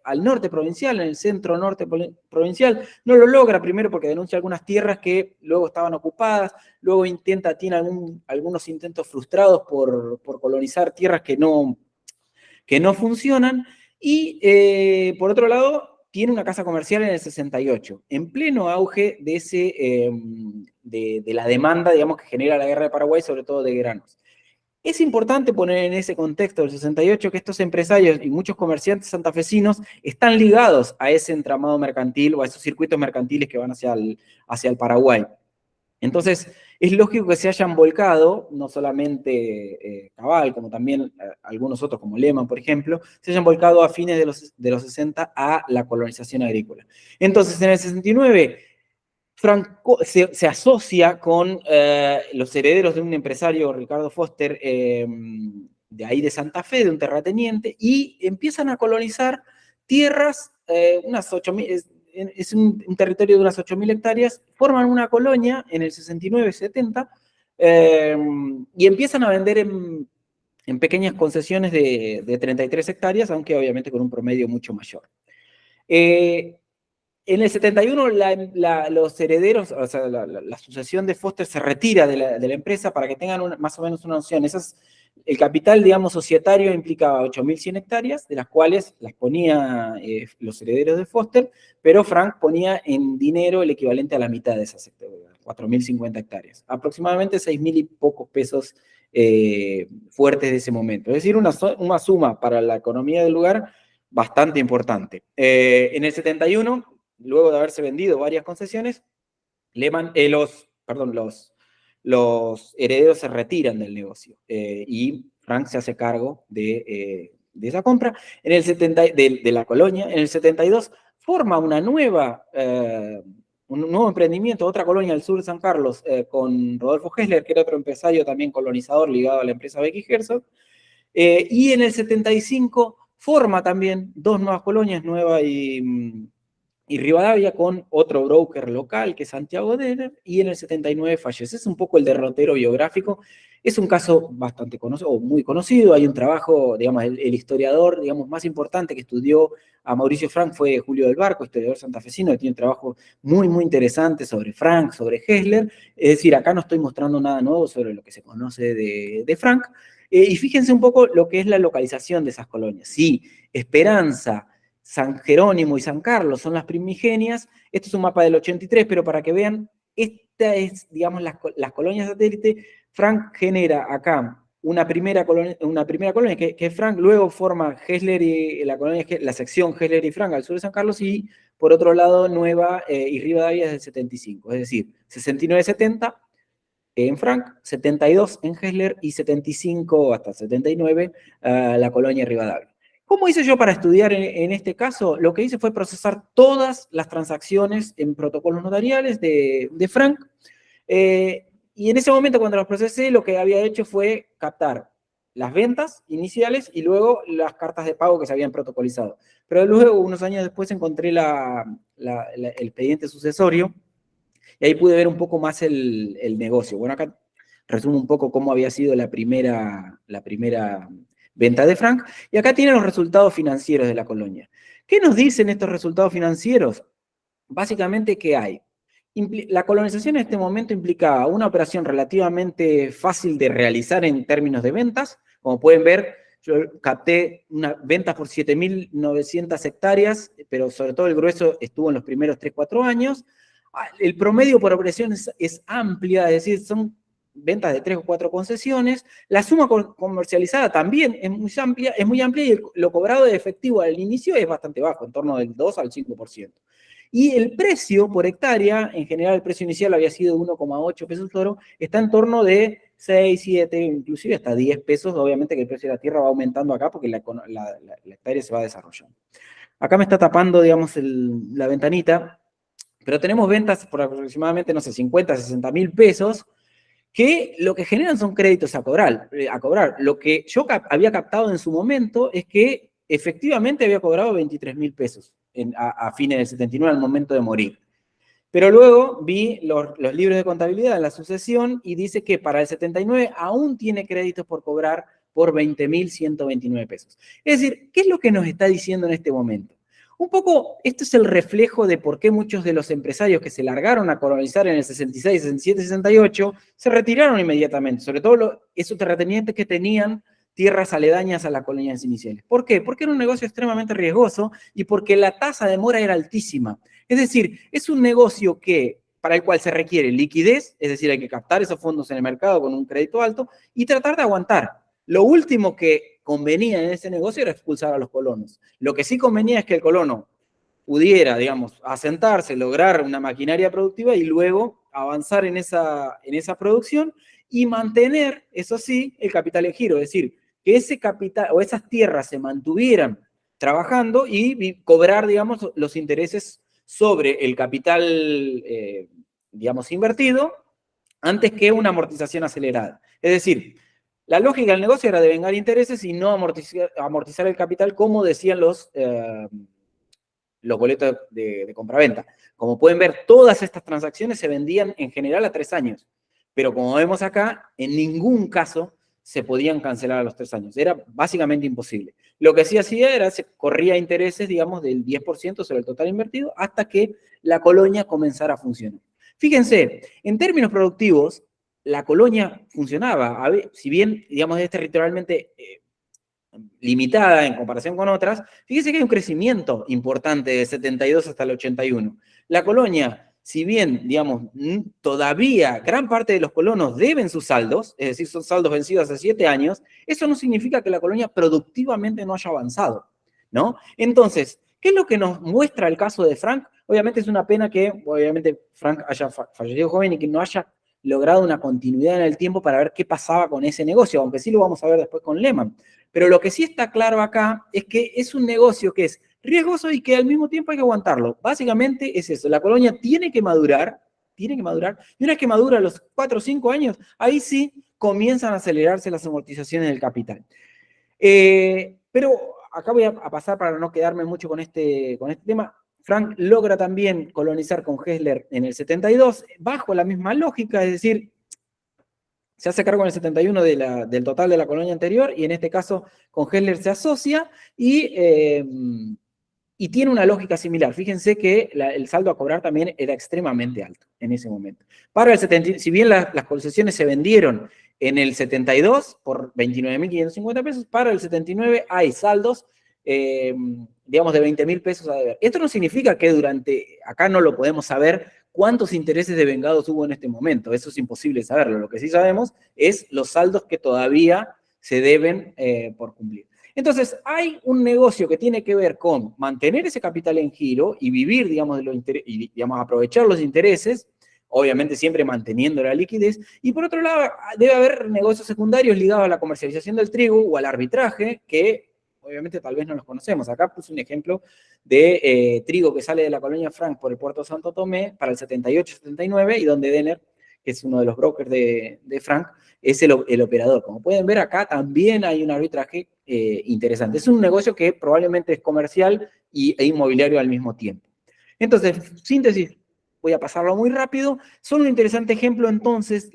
al norte provincial, en el centro norte provincial. No lo logra, primero porque denuncia algunas tierras que luego estaban ocupadas, luego tiene algunos intentos frustrados por colonizar tierras que no funcionan, y por otro lado tiene una casa comercial en el 68, en pleno auge de la demanda, digamos, que genera la guerra de Paraguay, sobre todo de granos. Es importante poner en ese contexto del 68 que estos empresarios y muchos comerciantes santafesinos están ligados a ese entramado mercantil o a esos circuitos mercantiles que van hacia el Paraguay. Entonces, es lógico que se hayan volcado, no solamente Cabal, como también algunos otros, como Lehman, por ejemplo, se hayan volcado a fines de los 60 a la colonización agrícola. Entonces, en el 69, Franco se asocia con los herederos de un empresario, Ricardo Foster, de ahí de Santa Fe, de un terrateniente, y empiezan a colonizar tierras, unas 8.000, es un territorio de unas 8.000 hectáreas, forman una colonia en el 69-70, y empiezan a vender en pequeñas concesiones de 33 hectáreas, aunque obviamente con un promedio mucho mayor. En el 71, los herederos, o sea, la sucesión de Foster se retira de la empresa para que tengan más o menos una noción. El capital, digamos, societario implicaba 8.100 hectáreas, de las cuales las ponía los herederos de Foster, pero Frank ponía en dinero el equivalente a la mitad de esas hectáreas, 4.050 hectáreas. Aproximadamente 6.000 y pocos pesos fuertes de ese momento. Es decir, una suma para la economía del lugar bastante importante. En el 71, luego de haberse vendido varias concesiones, los herederos se retiran del negocio, y Frank se hace cargo de esa compra de la colonia. En el 72 forma un nuevo emprendimiento, otra colonia al sur de San Carlos, con Rodolfo Hessler, que era otro empresario también colonizador ligado a la empresa Becky Herzog, y en el 75 forma también dos nuevas colonias, Nueva y y Rivadavia con otro broker local, que es Santiago Denner, y en el 79 fallece. Es un poco el derrotero biográfico. Es un caso bastante conocido, o muy conocido. Hay un trabajo, digamos, el historiador, digamos, más importante que estudió a Mauricio Frank fue Julio del Barco, historiador santafesino, que tiene un trabajo muy, muy interesante sobre Frank, sobre Hessler. Es decir, acá no estoy mostrando nada nuevo sobre lo que se conoce de Frank. Y fíjense un poco lo que es la localización de esas colonias. Sí, Esperanza, San Jerónimo y San Carlos son las primigenias. Este es un mapa del 83, pero para que vean, esta es, digamos, las colonias satélite. Frank genera acá una primera colonia que Frank luego forma Hessler y la sección Hessler y Frank al sur de San Carlos, y por otro lado Nueva y Rivadavia desde el 75, es decir, 69-70 en Frank, 72 en Hessler y 75 hasta 79 la colonia Rivadavia. ¿Cómo hice yo para estudiar en este caso? Lo que hice fue procesar todas las transacciones en protocolos notariales de Frank, y en ese momento cuando los procesé, lo que había hecho fue captar las ventas iniciales y luego las cartas de pago que se habían protocolizado. Pero luego, unos años después, encontré el expediente sucesorio, y ahí pude ver un poco más el negocio. Bueno, acá resumo un poco cómo había sido la primera venta de Frank, y acá tienen los resultados financieros de la colonia. ¿Qué nos dicen estos resultados financieros? Básicamente, ¿qué hay? La colonización en este momento implicaba una operación relativamente fácil de realizar en términos de ventas. Como pueden ver, yo capté ventas por 7.900 hectáreas, pero sobre todo el grueso estuvo en los primeros 3-4 años. El promedio por operación es amplia, es decir, son ventas de 3 o 4 concesiones. La suma comercializada también es muy amplia, y lo cobrado de efectivo al inicio es bastante bajo, en torno del 2 al 5%. Y el precio por hectárea, en general el precio inicial había sido 1,8 pesos oro, está en torno de 6, 7, inclusive hasta 10 pesos. Obviamente que el precio de la tierra va aumentando acá porque la hectárea se va desarrollando. Acá me está tapando, digamos, la ventanita, pero tenemos ventas por aproximadamente, no sé, 50, 60 mil pesos, que lo que generan son créditos a cobrar. Lo que yo había captado en su momento es que efectivamente había cobrado 23 mil pesos a fines del 79, al momento de morir. Pero luego vi los libros de contabilidad en la sucesión y dice que para el 79 aún tiene créditos por cobrar por 20.129 pesos. Es decir, ¿qué es lo que nos está diciendo en este momento? Un poco, esto es el reflejo de por qué muchos de los empresarios que se largaron a colonizar en el 66, 67, 68, se retiraron inmediatamente, sobre todo esos terratenientes que tenían tierras aledañas a las colonias iniciales. ¿Por qué? Porque era un negocio extremadamente riesgoso y porque la tasa de mora era altísima. Es decir, es un negocio para el cual se requiere liquidez, es decir, hay que captar esos fondos en el mercado con un crédito alto y tratar de aguantar. Lo último que convenía en ese negocio era expulsar a los colonos. Lo que sí convenía es que el colono pudiera, digamos, asentarse, lograr una maquinaria productiva y luego avanzar en esa producción y mantener, eso sí, el capital en giro. Es decir, que ese capital o esas tierras se mantuvieran trabajando y cobrar, digamos, los intereses sobre el capital, digamos, invertido, antes que una amortización acelerada. Es decir, la lógica del negocio era devengar intereses y no amortizar el capital, como decían los boletos de compraventa. Como pueden ver, todas estas transacciones se vendían en general a 3 años. Pero como vemos acá, en ningún caso se podían cancelar a los 3 años. Era básicamente imposible. Lo que sí hacía era, se corría intereses, digamos, del 10% sobre el total invertido hasta que la colonia comenzara a funcionar. Fíjense, en términos productivos, la colonia funcionaba. Si bien, digamos, es territorialmente limitada en comparación con otras, fíjense que hay un crecimiento importante de 72 hasta el 81. La colonia, si bien, digamos, todavía gran parte de los colonos deben sus saldos, es decir, son saldos vencidos hace 7 años, eso no significa que la colonia productivamente no haya avanzado, ¿no? Entonces, ¿qué es lo que nos muestra el caso de Frank? Obviamente es una pena que, obviamente, Frank haya fallecido joven y que no haya logrado una continuidad en el tiempo para ver qué pasaba con ese negocio, aunque sí lo vamos a ver después con Lehman. Pero lo que sí está claro acá es que es un negocio que es riesgoso y que al mismo tiempo hay que aguantarlo. Básicamente es eso, la colonia tiene que madurar, y una vez que madura a los 4 o 5 años, ahí sí comienzan a acelerarse las amortizaciones del capital. Pero acá voy a pasar para no quedarme mucho con este tema. Frank logra también colonizar con Hessler en el 72, bajo la misma lógica, es decir, se hace cargo en el 71 del total de la colonia anterior, y en este caso con Hessler se asocia, y tiene una lógica similar. Fíjense que el saldo a cobrar también era extremadamente alto en ese momento. Para el 70, si bien las concesiones se vendieron en el 72 por 29.550 pesos, para el 79 hay saldos, digamos, de 20.000 pesos a deber. Esto no significa que acá no lo podemos saber cuántos intereses de vengados hubo en este momento. Eso es imposible saberlo. Lo que sí sabemos es los saldos que todavía se deben por cumplir. Entonces, hay un negocio que tiene que ver con mantener ese capital en giro y vivir, digamos, y, digamos, aprovechar los intereses, obviamente siempre manteniendo la liquidez, y por otro lado, debe haber negocios secundarios ligados a la comercialización del trigo o al arbitraje, que obviamente tal vez no los conocemos. Acá puse un ejemplo de trigo que sale de la colonia Frank por el puerto de Santo Tomé para el 78-79, y donde Denner, que es uno de los brokers de Frank, es el operador. Como pueden ver acá, también hay un arbitraje interesante. Es un negocio que probablemente es comercial e inmobiliario al mismo tiempo. Entonces, síntesis, voy a pasarlo muy rápido. Son un interesante ejemplo, entonces,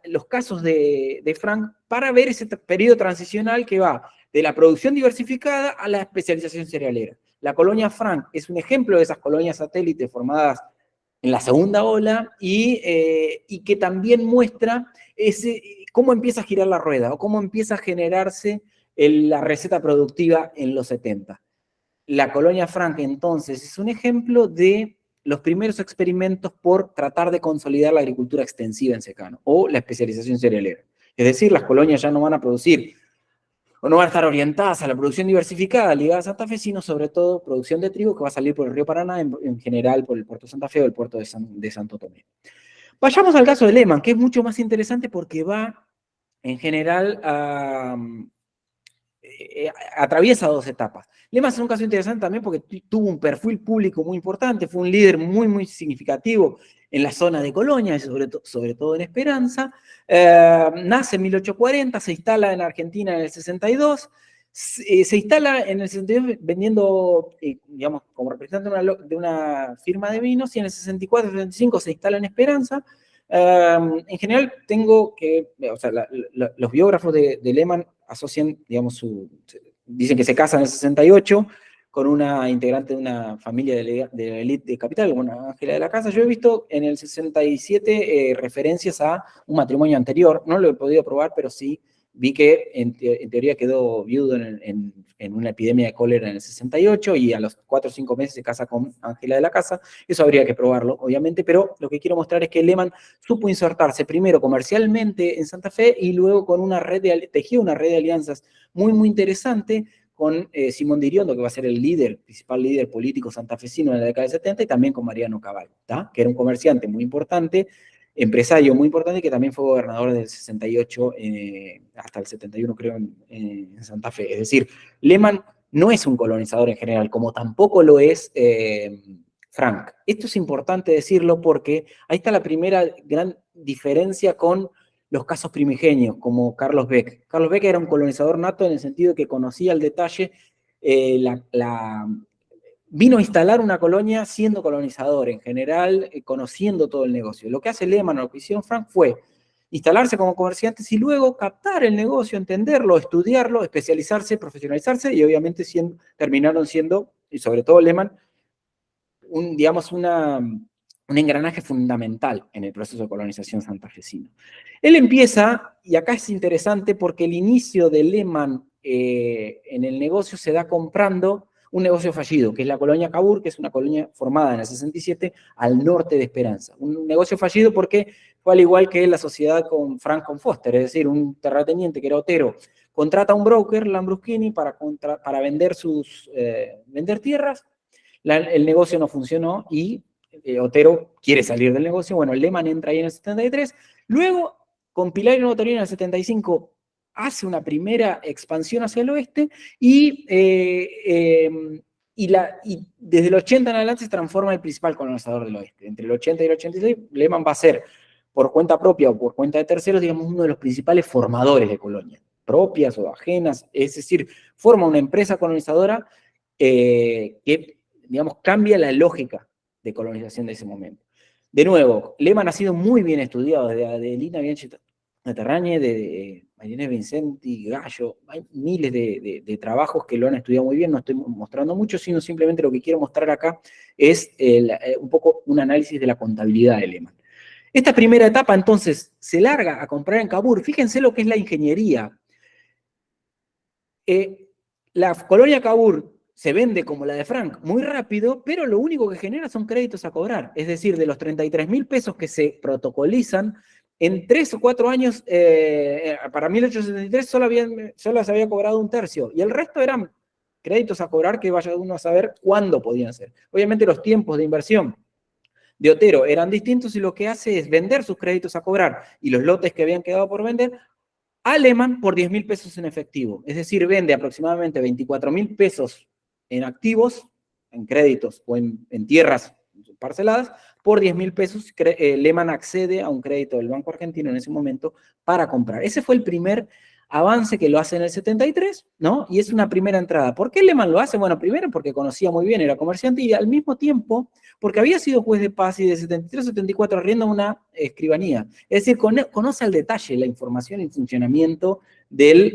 los casos de Frank para ver ese periodo transicional que va de la producción diversificada a la especialización cerealera. La colonia Frank es un ejemplo de esas colonias satélites formadas en la segunda ola, y que también muestra cómo empieza a girar la rueda, o cómo empieza a generarse la receta productiva en los 70. La colonia Frank, entonces, es un ejemplo de los primeros experimentos por tratar de consolidar la agricultura extensiva en secano, o la especialización cerealera. Es decir, las colonias ya no van a producir, o no van a estar orientadas a la producción diversificada ligada a Santa Fe, sino sobre todo producción de trigo que va a salir por el río Paraná, en general por el puerto de Santa Fe o el puerto de Santo Tomé. Vayamos al caso de Lehman, que es mucho más interesante porque va, en general, atraviesa dos etapas. Lehman es un caso interesante también porque tuvo un perfil público muy importante, fue un líder muy, muy significativo en la zona de Colonia, sobre todo en Esperanza. Nace en 1840, se instala en Argentina en el 62, se instala en el 62 vendiendo, digamos, como representante de una firma de vinos, y en el 64-65 se instala en Esperanza. En general, o sea, los biógrafos de Lehman asocian, digamos, dicen que se casa en el 68 con una integrante de una familia de la élite de capital, una Ángela de la Casa. Yo he visto en el 67 referencias a un matrimonio anterior, no lo he podido probar, pero sí vi que en teoría quedó viudo en una epidemia de cólera en el 68, y a los 4 o 5 meses se casa con Ángela de la Casa. Eso habría que probarlo, obviamente, pero lo que quiero mostrar es que Lehman supo insertarse primero comercialmente en Santa Fe, y luego con tejió una red de alianzas muy, muy interesante con Simón de Iriondo, que va a ser el principal líder político santafesino en la década del 70, y también con Mariano Cabal, que era un comerciante muy importante, empresario muy importante, que también fue gobernador del 68 hasta el 71, creo, en Santa Fe. Es decir, Lehman no es un colonizador en general, como tampoco lo es Frank. Esto es importante decirlo porque ahí está la primera gran diferencia con los casos primigenios, como Carlos Beck. Carlos Beck era un colonizador nato en el sentido de que conocía al detalle vino a instalar una colonia siendo colonizador, en general, conociendo todo el negocio. Lo que hace Lehman, o lo que hicieron Frank, fue instalarse como comerciantes y luego captar el negocio, entenderlo, estudiarlo, especializarse, profesionalizarse, y obviamente terminaron siendo, y sobre todo Lehman, digamos, un engranaje fundamental en el proceso de colonización santafesino. Él empieza, y acá es interesante porque el inicio de Lehman en el negocio se da comprando un negocio fallido, que es la colonia Cabur, que es una colonia formada en el 67 al norte de Esperanza. Un negocio fallido porque fue al igual que la sociedad con Frank con Foster, es decir, un terrateniente que era Otero, contrata a un broker, Lambruschini, para vender vender tierras. El negocio no funcionó y Otero quiere salir del negocio. Bueno, Lehman entra ahí en el 73. Luego, con Pilar y Nuevo Torino en el 75, hace una primera expansión hacia el oeste, y desde el 80 en adelante se transforma en el principal colonizador del oeste. Entre el 80 y el 86, Lehman va a ser, por cuenta propia o por cuenta de terceros, digamos, uno de los principales formadores de colonias, propias o ajenas. Es decir, forma una empresa colonizadora que digamos, cambia la lógica de colonización de ese momento. De nuevo, Lehmann ha sido muy bien estudiado, desde Adelina Bianchi Terragni, de Marinés Vincenti, Gallo, hay miles de trabajos que lo han estudiado muy bien, no estoy mostrando mucho, sino simplemente lo que quiero mostrar acá es un poco un análisis de la contabilidad de Lehmann. Esta primera etapa, entonces, se larga a comprar en Cavour. Fíjense lo que es la ingeniería. La colonia Cavour se vende como la de Frank muy rápido, pero lo único que genera son créditos a cobrar. Es decir, de los 33.000 pesos que se protocolizan, en 3 o 4 años, para 1873 solo se había cobrado un tercio, y el resto eran créditos a cobrar que vaya uno a saber cuándo podían ser. Obviamente los tiempos de inversión de Otero eran distintos y lo que hace es vender sus créditos a cobrar y los lotes que habían quedado por vender a Lehmann por 10.000 pesos en efectivo. Es decir, vende aproximadamente 24.000 pesos en activos, en créditos o en tierras parceladas, por 10.000 pesos. Lehmann accede a un crédito del Banco Argentino en ese momento para comprar. Ese fue el primer avance que lo hace en el 73, ¿no? Y es una primera entrada. ¿Por qué Lehmann lo hace? Bueno, primero porque conocía muy bien, era comerciante, y al mismo tiempo porque había sido juez de paz y de 73 a 74 arrienda una escribanía. Es decir, conoce al detalle la información y funcionamiento del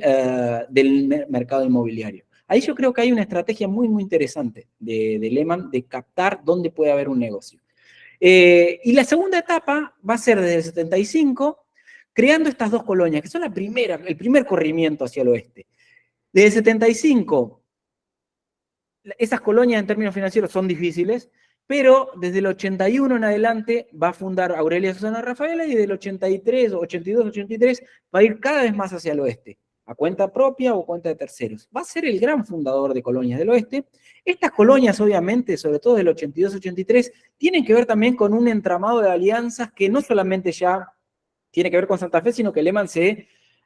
mercado inmobiliario. Ahí yo creo que hay una estrategia muy, muy interesante de Lehmann de captar dónde puede haber un negocio. Y la segunda etapa va a ser desde el 75, creando estas dos colonias, que son el primer corrimiento hacia el oeste. Desde el 75, esas colonias en términos financieros son difíciles, pero desde el 81 en adelante va a fundar Aurelia Susana Rafaela, y del 83, 82, 83 va a ir cada vez más hacia el oeste, a cuenta propia o cuenta de terceros. Va a ser el gran fundador de colonias del oeste. Estas colonias, obviamente, sobre todo del 82-83, tienen que ver también con un entramado de alianzas que no solamente ya tiene que ver con Santa Fe, sino que Lehmann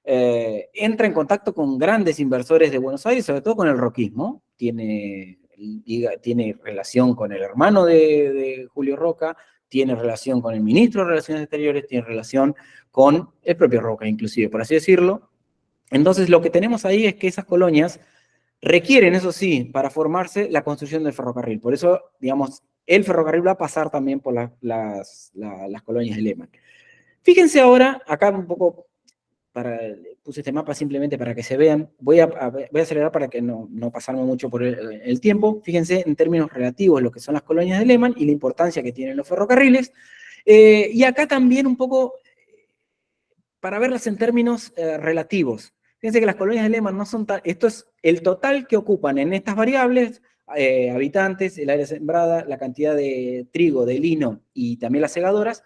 entra en contacto con grandes inversores de Buenos Aires, sobre todo con el roquismo. Tiene relación con el hermano de Julio Roca, tiene relación con el ministro de Relaciones Exteriores, tiene relación con el propio Roca, inclusive, por así decirlo. Entonces, lo que tenemos ahí es que esas colonias requieren, eso sí, para formarse, la construcción del ferrocarril. Por eso, digamos, el ferrocarril va a pasar también por las colonias de Lehmann. Fíjense ahora, acá un poco, puse este mapa simplemente para que se vean. Voy a acelerar para que no pasarme mucho por el tiempo. Fíjense en términos relativos lo que son las colonias de Lehmann y la importancia que tienen los ferrocarriles. Y acá también un poco para verlas en términos relativos. Fíjense que las colonias de Lehmann no son esto es el total que ocupan en estas variables, habitantes, el área sembrada, la cantidad de trigo, de lino y también las segadoras,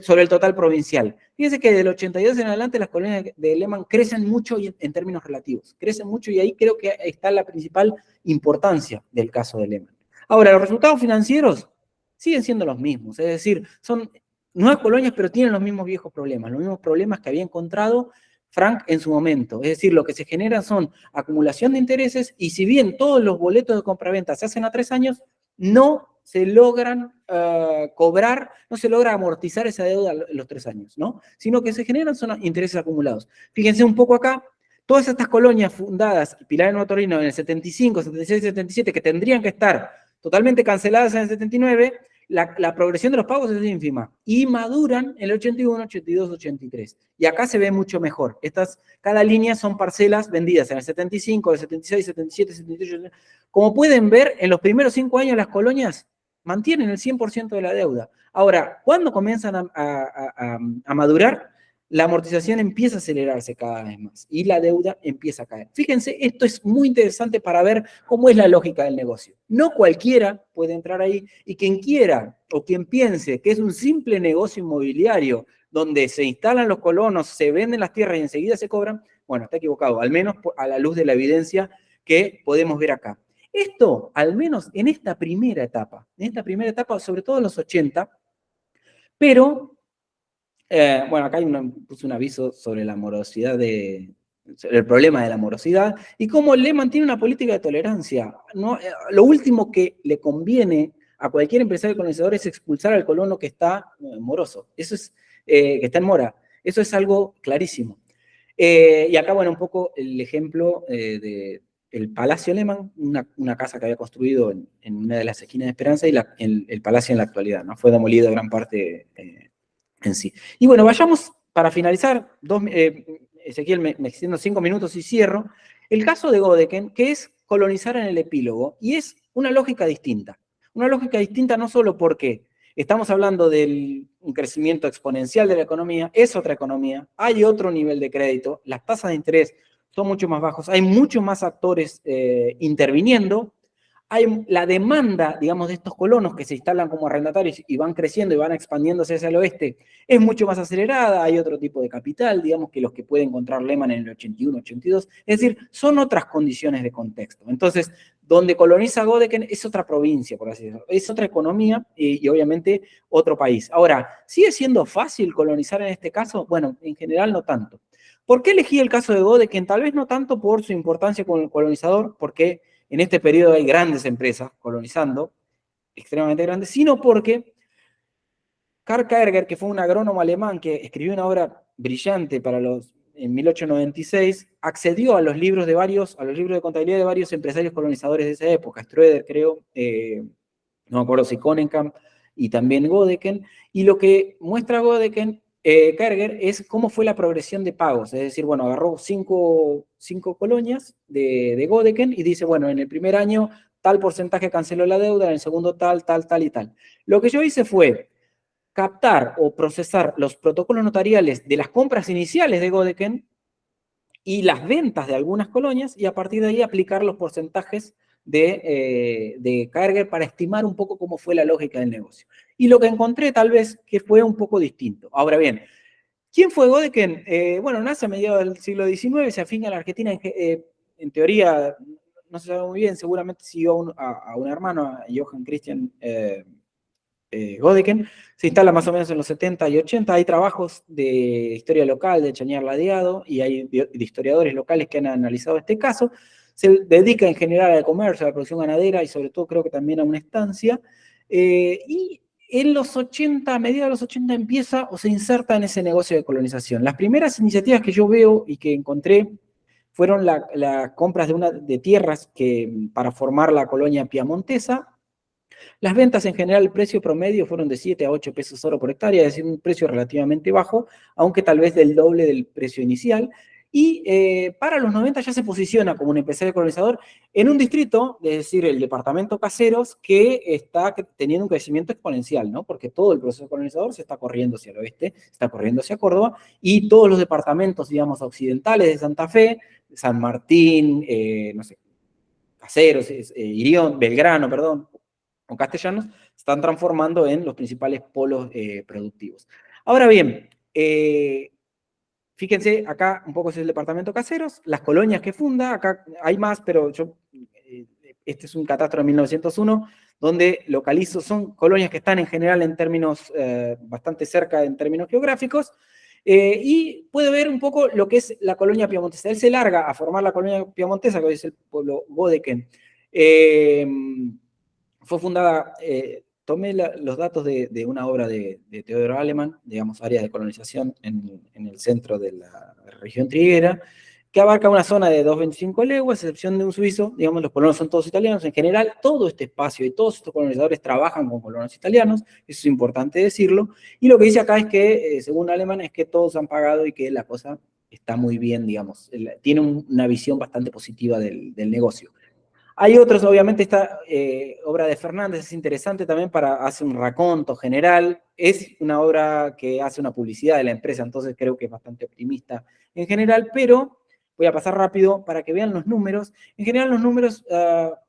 sobre el total provincial. Fíjense que del 82 en adelante las colonias de Lehmann crecen mucho en términos relativos. Crecen mucho, y ahí creo que está la principal importancia del caso de Lehmann. Ahora, los resultados financieros siguen siendo los mismos. Es decir, son nuevas colonias, pero tienen los mismos viejos problemas. Los mismos problemas que había encontrado Frank en su momento. Es decir, lo que se genera son acumulación de intereses, y si bien todos los boletos de compraventa se hacen a 3 años, no se logran cobrar, no se logra amortizar esa deuda en los 3 años, ¿no? Sino que se generan son intereses acumulados. Fíjense un poco acá, todas estas colonias fundadas, Pilar de Nuevo Torino, en el 75, 76, 77, que tendrían que estar totalmente canceladas en el 79, la progresión de los pagos es ínfima, y maduran en el 81, 82, 83. Y acá se ve mucho mejor. Cada línea son parcelas vendidas en el 75, el 76, 77, 78. Como pueden ver, en los primeros 5 años las colonias mantienen el 100% de la deuda. Ahora, cuando comienzan a madurar, la amortización empieza a acelerarse cada vez más y la deuda empieza a caer. Fíjense, esto es muy interesante para ver cómo es la lógica del negocio. No cualquiera puede entrar ahí, y quien quiera o quien piense que es un simple negocio inmobiliario donde se instalan los colonos, se venden las tierras y enseguida se cobran, bueno, está equivocado, al menos a la luz de la evidencia que podemos ver acá. Esto, al menos en esta primera etapa, sobre todo en los 80, pero bueno, acá puse un aviso sobre la morosidad sobre el problema de la morosidad y cómo Lehmann tiene una política de tolerancia. ¿No? Lo último que le conviene a cualquier empresario colonizador es expulsar al colono que está moroso. Eso es, que está en mora. Eso es algo clarísimo. Y acá, bueno, un poco el ejemplo el Palacio Lehmann, una casa que había construido en una de las esquinas de Esperanza, y el Palacio en la actualidad, ¿no? Fue demolido gran parte en sí. Y bueno, vayamos, para finalizar, Ezequiel, me extiendo 5 minutos y cierro, el caso de Godeken, que es colonizar en el epílogo, y es una lógica distinta. Una lógica distinta no solo porque estamos hablando de un crecimiento exponencial de la economía, es otra economía, hay otro nivel de crédito, las tasas de interés son mucho más bajos, hay muchos más actores interviniendo, hay la demanda, digamos, de estos colonos que se instalan como arrendatarios y van creciendo y van expandiéndose hacia el oeste, es mucho más acelerada, hay otro tipo de capital, digamos, que los que puede encontrar Lehmann en el 81, 82, es decir, son otras condiciones de contexto. Entonces, donde coloniza Godeken es otra provincia, por así decirlo, es otra economía y obviamente otro país. Ahora, ¿sigue siendo fácil colonizar en este caso? Bueno, en general no tanto. ¿Por qué elegí el caso de Godeken? Tal vez no tanto por su importancia como colonizador, porque en este periodo hay grandes empresas colonizando, extremadamente grandes, sino porque Karl Kaerger, que fue un agrónomo alemán que escribió una obra brillante en 1896, accedió a los libros de contabilidad de varios empresarios colonizadores de esa época, Ströeder, creo, no me acuerdo si Konenkamp, y también Godeken, y lo que muestra Kaerger es cómo fue la progresión de pagos, es decir, bueno, agarró cinco colonias de Godeken y dice, bueno, en el primer año tal porcentaje canceló la deuda, en el segundo tal, tal, tal y tal. Lo que yo hice fue captar o procesar los protocolos notariales de las compras iniciales de Godeken y las ventas de algunas colonias, y a partir de ahí aplicar los porcentajes de Kaerger para estimar un poco cómo fue la lógica del negocio. Y lo que encontré tal vez que fue un poco distinto. Ahora bien, ¿quién fue Godeken? Bueno, nace a mediados del siglo XIX, se afinca en la Argentina, en teoría, no se sabe muy bien, seguramente siguió a un hermano, a Johann Christian Godeken, se instala más o menos en los 70 y 80, hay trabajos de historia local de Chañar Ladeado y hay de historiadores locales que han analizado este caso, se dedica en general al comercio, a la producción ganadera y sobre todo creo que también a una estancia, y en los 80, a mediados de los 80 empieza o se inserta en ese negocio de colonización. Las primeras iniciativas que yo veo y que encontré fueron las compras de tierras para formar la colonia piamontesa. Las ventas en general, el precio promedio fueron de 7 a 8 pesos oro por hectárea, es decir, un precio relativamente bajo, aunque tal vez del doble del precio inicial. Y para los 90 ya se posiciona como un empresario colonizador en un distrito, es decir, el departamento Caseros, que está teniendo un crecimiento exponencial, ¿no? Porque todo el proceso colonizador se está corriendo hacia el oeste, se está corriendo hacia Córdoba, y todos los departamentos, digamos, occidentales de Santa Fe, San Martín, no sé, Caseros, Irión, Belgrano, perdón, o castellanos, se están transformando en los principales polos productivos. Ahora bien, fíjense, acá un poco es el departamento Caseros, las colonias que funda, acá hay más, pero este es un catastro de 1901, donde localizo, son colonias que están en general en términos bastante cerca en términos geográficos, y puede ver un poco lo que es la colonia piamontesa. Él se larga a formar la colonia piamontesa, que hoy es el pueblo Godeken. Fue fundada, tomé los datos de una obra de Theodor Alemann, digamos, áreas de colonización en el centro de la región triguera, que abarca una zona de 225 leguas, a excepción de un suizo, digamos, los colonos son todos italianos. En general, todo este espacio y todos estos colonizadores trabajan con colonos italianos, eso es importante decirlo, y lo que dice acá es que, según Alemann, es que todos han pagado y que la cosa está muy bien, digamos, tiene una visión bastante positiva del negocio. Hay otros, obviamente, esta obra de Fernández es interesante también hace un raconto general, es una obra que hace una publicidad de la empresa, entonces creo que es bastante optimista en general, pero voy a pasar rápido para que vean los números. En general los números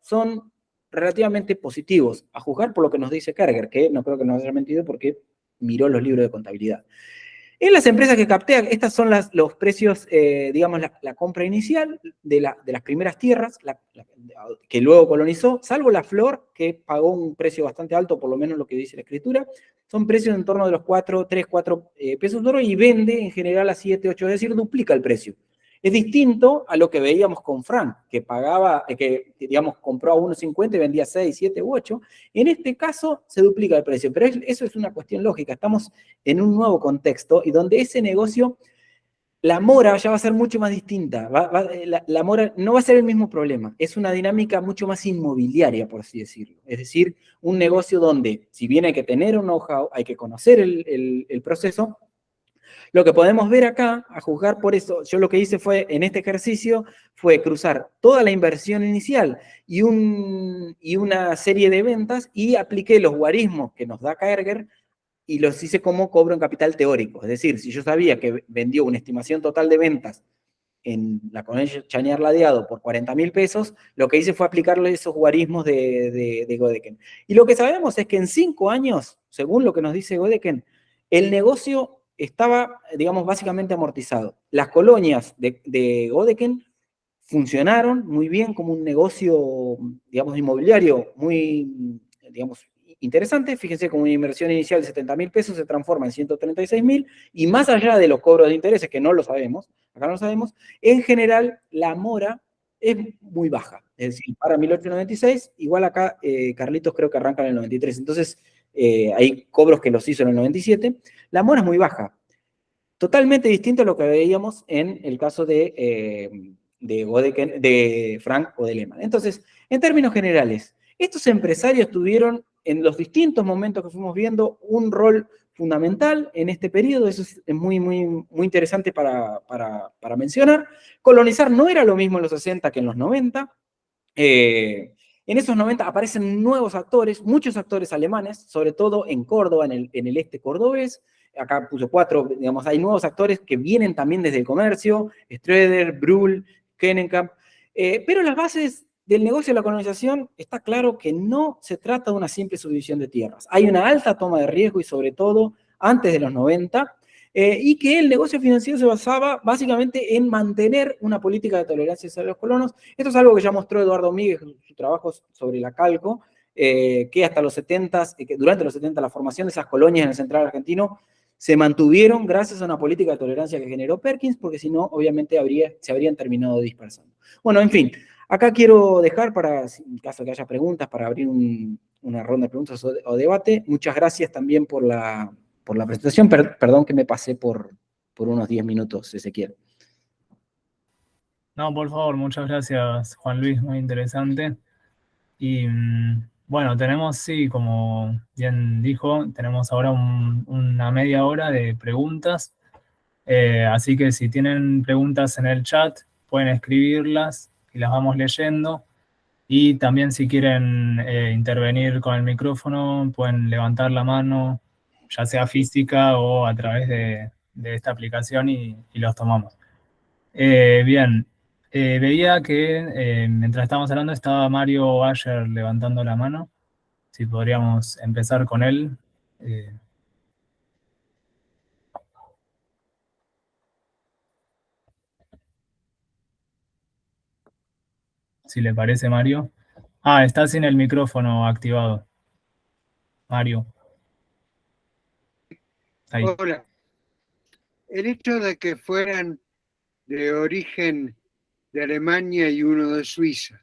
son relativamente positivos, a juzgar por lo que nos dice Kaerger, que no creo que nos haya mentido porque miró los libros de contabilidad. En las empresas que capté, estas son los precios, digamos, la compra inicial de las primeras tierras que luego colonizó, salvo la Flor, que pagó un precio bastante alto, por lo menos lo que dice la escritura, son precios en torno de los 3, 4 pesos de oro y vende en general a 7, 8, es decir, duplica el precio. Es distinto a lo que veíamos con Frank, que pagaba, digamos, compró a 1.50 y vendía 6, 7 u 8. En este caso se duplica el precio, pero eso es una cuestión lógica. Estamos en un nuevo contexto y donde ese negocio, la mora ya va a ser mucho más distinta. La mora no va a ser el mismo problema. Es una dinámica mucho más inmobiliaria, por así decirlo. Es decir, un negocio donde, si bien hay que tener un know-how, hay que conocer el proceso, lo que podemos ver acá, a juzgar por eso, yo lo que hice fue, en este ejercicio, fue cruzar toda la inversión inicial y una serie de ventas y apliqué los guarismos que nos da Kaerger y los hice como cobro en capital teórico. Es decir, si yo sabía que vendió una estimación total de ventas en la colonia Chañar Ladeado por 40.000 pesos, lo que hice fue aplicarle esos guarismos de Godeken. Y lo que sabemos es que en 5 años, según lo que nos dice Godeken, el negocio estaba, digamos, básicamente amortizado. Las colonias de Godeken funcionaron muy bien como un negocio, digamos, inmobiliario muy, digamos, interesante. Fíjense, como una inversión inicial de 70.000 pesos se transforma en 136.000, y más allá de los cobros de intereses, que no lo sabemos, acá no lo sabemos, en general la mora es muy baja. Es decir, para 1896, igual acá Carlitos creo que arranca en el 93, entonces hay cobros que los hizo en el 97, la mora es muy baja. Totalmente distinto a lo que veíamos en el caso de Frank o de Lehman. Entonces, en términos generales, estos empresarios tuvieron en los distintos momentos que fuimos viendo un rol fundamental en este periodo. Eso es muy, muy, muy interesante para mencionar. Colonizar no era lo mismo en los 60 que en los 90. En esos 90 aparecen nuevos actores, muchos actores alemanes, sobre todo en Córdoba, en el este cordobés. Acá puso 4, digamos, hay nuevos actores que vienen también desde el comercio, Streder, Brühl, Kennenkamp, pero las bases del negocio de la colonización está claro que no se trata de una simple subdivisión de tierras. Hay una alta toma de riesgo y sobre todo antes de los 90, y que el negocio financiero se basaba básicamente en mantener una política de tolerancia hacia los colonos. Esto es algo que ya mostró Eduardo Míguez en su trabajo sobre la Calco, que hasta los 70, que durante los 70 la formación de esas colonias en el central argentino se mantuvieron gracias a una política de tolerancia que generó Perkins, porque si no, obviamente se habrían terminado dispersando. Bueno, en fin, acá quiero dejar para, en caso que haya preguntas, para abrir una ronda de preguntas o debate. Muchas gracias también por la presentación. Perdón que me pasé por unos 10 minutos, Ezequiel.
No, por favor, muchas gracias, Juan Luis, muy interesante. Y bueno, tenemos, sí, como bien dijo, tenemos ahora una media hora de preguntas. Así que si tienen preguntas en el chat, pueden escribirlas y las vamos leyendo. Y también si quieren intervenir con el micrófono, pueden levantar la mano, ya sea física o a través de esta aplicación y los tomamos. Bien, veía que mientras estábamos hablando estaba Mario Ayer levantando la mano. Si podríamos empezar con él. Si le parece, Mario. Está sin el micrófono activado. Mario. Ahí.
Hola. El hecho de que fueran de origen de Alemania y uno de Suiza,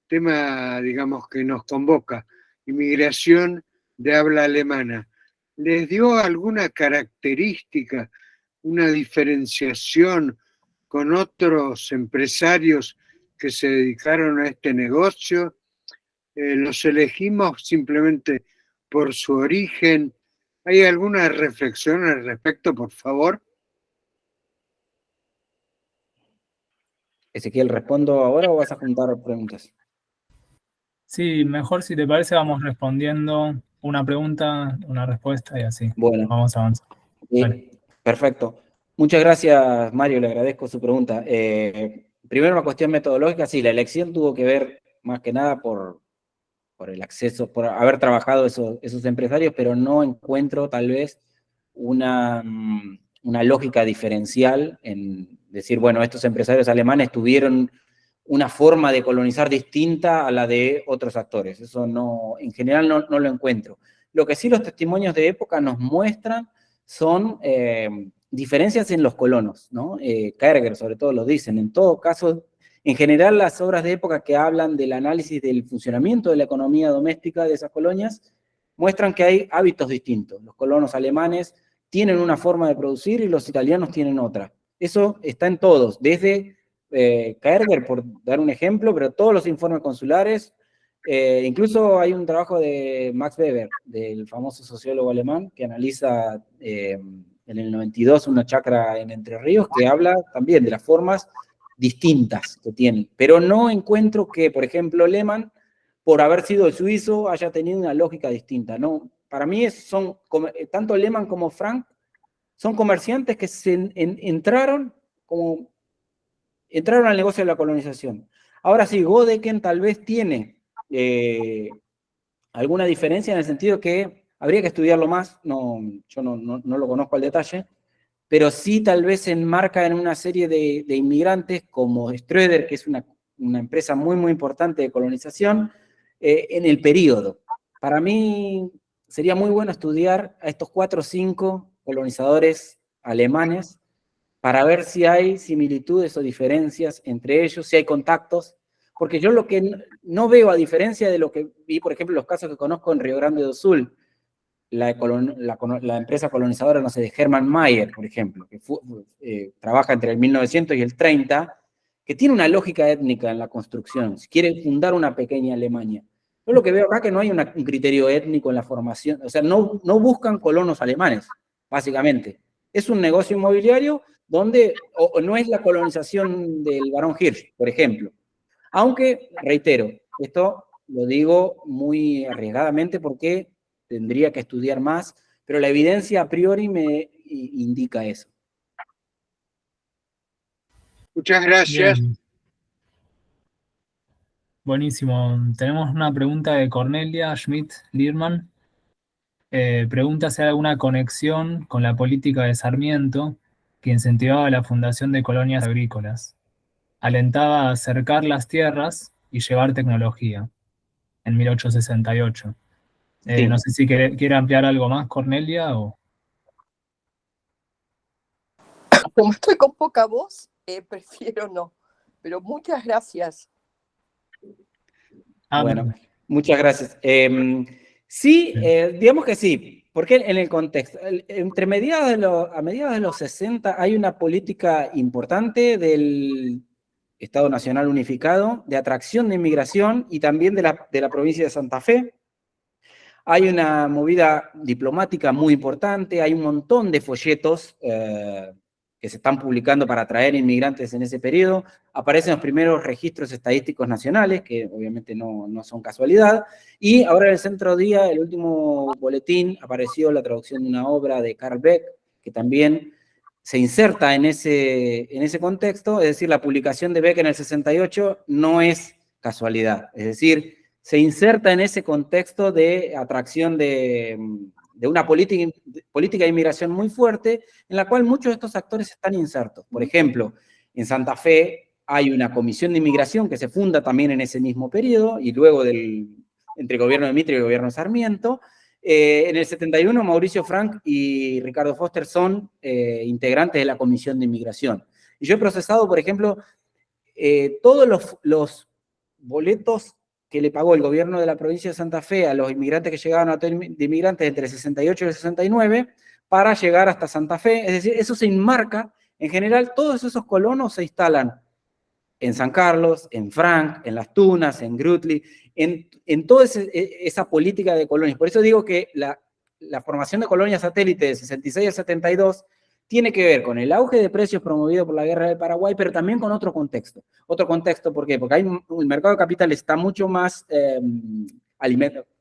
tema, digamos, que nos convoca, inmigración de habla alemana, ¿les dio alguna característica, una diferenciación con otros empresarios que se dedicaron a este negocio? ¿Los elegimos simplemente por su origen? ¿Hay alguna reflexión al respecto, por favor?
Ezequiel, ¿respondo ahora o vas a juntar preguntas?
Sí, mejor si te parece vamos respondiendo una pregunta, una respuesta y así.
Bueno.
Vamos a avanzar.
Perfecto. Muchas gracias, Mario, le agradezco su pregunta. Primero, una cuestión metodológica, sí, la elección tuvo que ver más que nada por el acceso, por haber trabajado esos empresarios, pero no encuentro tal vez una lógica diferencial en decir, bueno, estos empresarios alemanes tuvieron una forma de colonizar distinta a la de otros actores. Eso no, en general no lo encuentro. Lo que sí los testimonios de época nos muestran son diferencias en los colonos, ¿no? Kaerger sobre todo lo dicen. En todo caso, en general las obras de época que hablan del análisis del funcionamiento de la economía doméstica de esas colonias muestran que hay hábitos distintos. Los colonos alemanes tienen una forma de producir y los italianos tienen otra. Eso está en todos, desde Kerber, por dar un ejemplo, pero todos los informes consulares, incluso hay un trabajo de Max Weber, del famoso sociólogo alemán, que analiza en el 92 una chacra en Entre Ríos, que habla también de las formas distintas que tienen. Pero no encuentro que, por ejemplo, Lehmann, por haber sido el suizo, haya tenido una lógica distinta. No, para mí tanto Lehmann como Frank son comerciantes que entraron al negocio de la colonización. Ahora sí, Godeken tal vez tiene alguna diferencia en el sentido que habría que estudiarlo más, yo no lo conozco al detalle, pero sí tal vez se enmarca en una serie de inmigrantes como Ströder, que es una empresa muy, muy importante de colonización, en el periodo. Para mí sería muy bueno estudiar a estos 4 o 5 colonizadores alemanes para ver si hay similitudes o diferencias entre ellos, si hay contactos, porque yo lo que no veo, a diferencia de lo que vi, por ejemplo, los casos que conozco en Río Grande do Sul, la empresa colonizadora, no sé, de Hermann Mayer, por ejemplo, que trabaja entre el 1900 y el 30, que tiene una lógica étnica en la construcción, si quiere fundar una pequeña Alemania. Yo lo que veo acá es que no hay un criterio étnico en la formación, o sea, no buscan colonos alemanes, básicamente. Es un negocio inmobiliario donde no es la colonización del barón Hirsch, por ejemplo. Aunque, reitero, esto lo digo muy arriesgadamente porque tendría que estudiar más, pero la evidencia a priori me indica eso.
Muchas gracias.
Bien. Buenísimo. Tenemos una pregunta de Cornelia Schmidt-Liermann. Pregunta si hay alguna conexión con la política de Sarmiento que incentivaba la fundación de colonias agrícolas. Alentaba a acercar las tierras y llevar tecnología en 1868.
Sí.
No sé si quiere ampliar algo más, Cornelia, o...
Como estoy con poca voz, prefiero no. Pero muchas gracias.
Bueno, muchas gracias. Sí, digamos que sí, porque en el contexto, a mediados de los 60 hay una política importante del Estado Nacional Unificado de atracción de inmigración y también de la provincia de Santa Fe. Hay una movida diplomática muy importante, hay un montón de folletos que se están publicando para atraer inmigrantes en ese periodo. Aparecen los primeros registros estadísticos nacionales, que obviamente no son casualidad. Y ahora en el Centro Día, el último boletín, apareció la traducción de una obra de Carl Beck, que también se inserta en ese contexto. Es decir, la publicación de Beck en el 68 no es casualidad. Es decir, se inserta en ese contexto de atracción de una política de inmigración muy fuerte, en la cual muchos de estos actores están insertos. Por ejemplo, en Santa Fe hay una comisión de inmigración que se funda también en ese mismo periodo, y luego entre el gobierno de Mitre y el gobierno de Sarmiento. En el 71, Mauricio Frank y Ricardo Foster son integrantes de la comisión de inmigración. Y yo he procesado, por ejemplo, todos los boletos que le pagó el gobierno de la provincia de Santa Fe a los inmigrantes que llegaban a hotel de inmigrantes entre el 68 y el 69 para llegar hasta Santa Fe. Es decir, eso se enmarca. En general, todos esos colonos se instalan en San Carlos, en Frank, en Las Tunas, en Grutli, en toda esa política de colonias. Por eso digo que la formación de colonias satélite de 66 al 72 tiene que ver con el auge de precios promovido por la Guerra del Paraguay, pero también con otro contexto. Otro contexto, ¿por qué? Porque el mercado de capital está mucho más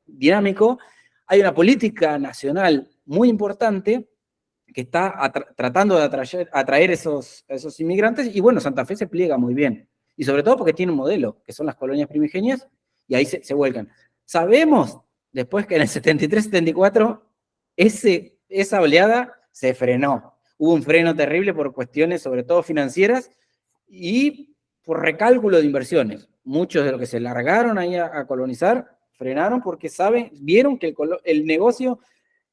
dinámico. Hay una política nacional muy importante que está tratando de atraer esos inmigrantes, y bueno, Santa Fe se pliega muy bien. Y sobre todo porque tiene un modelo, que son las colonias primigenias, y ahí se vuelcan. Sabemos, después, que en el 73-74, esa oleada se frenó. Hubo un freno terrible por cuestiones, sobre todo financieras, y por recálculo de inversiones. Muchos de los que se largaron ahí a colonizar, frenaron porque vieron que el negocio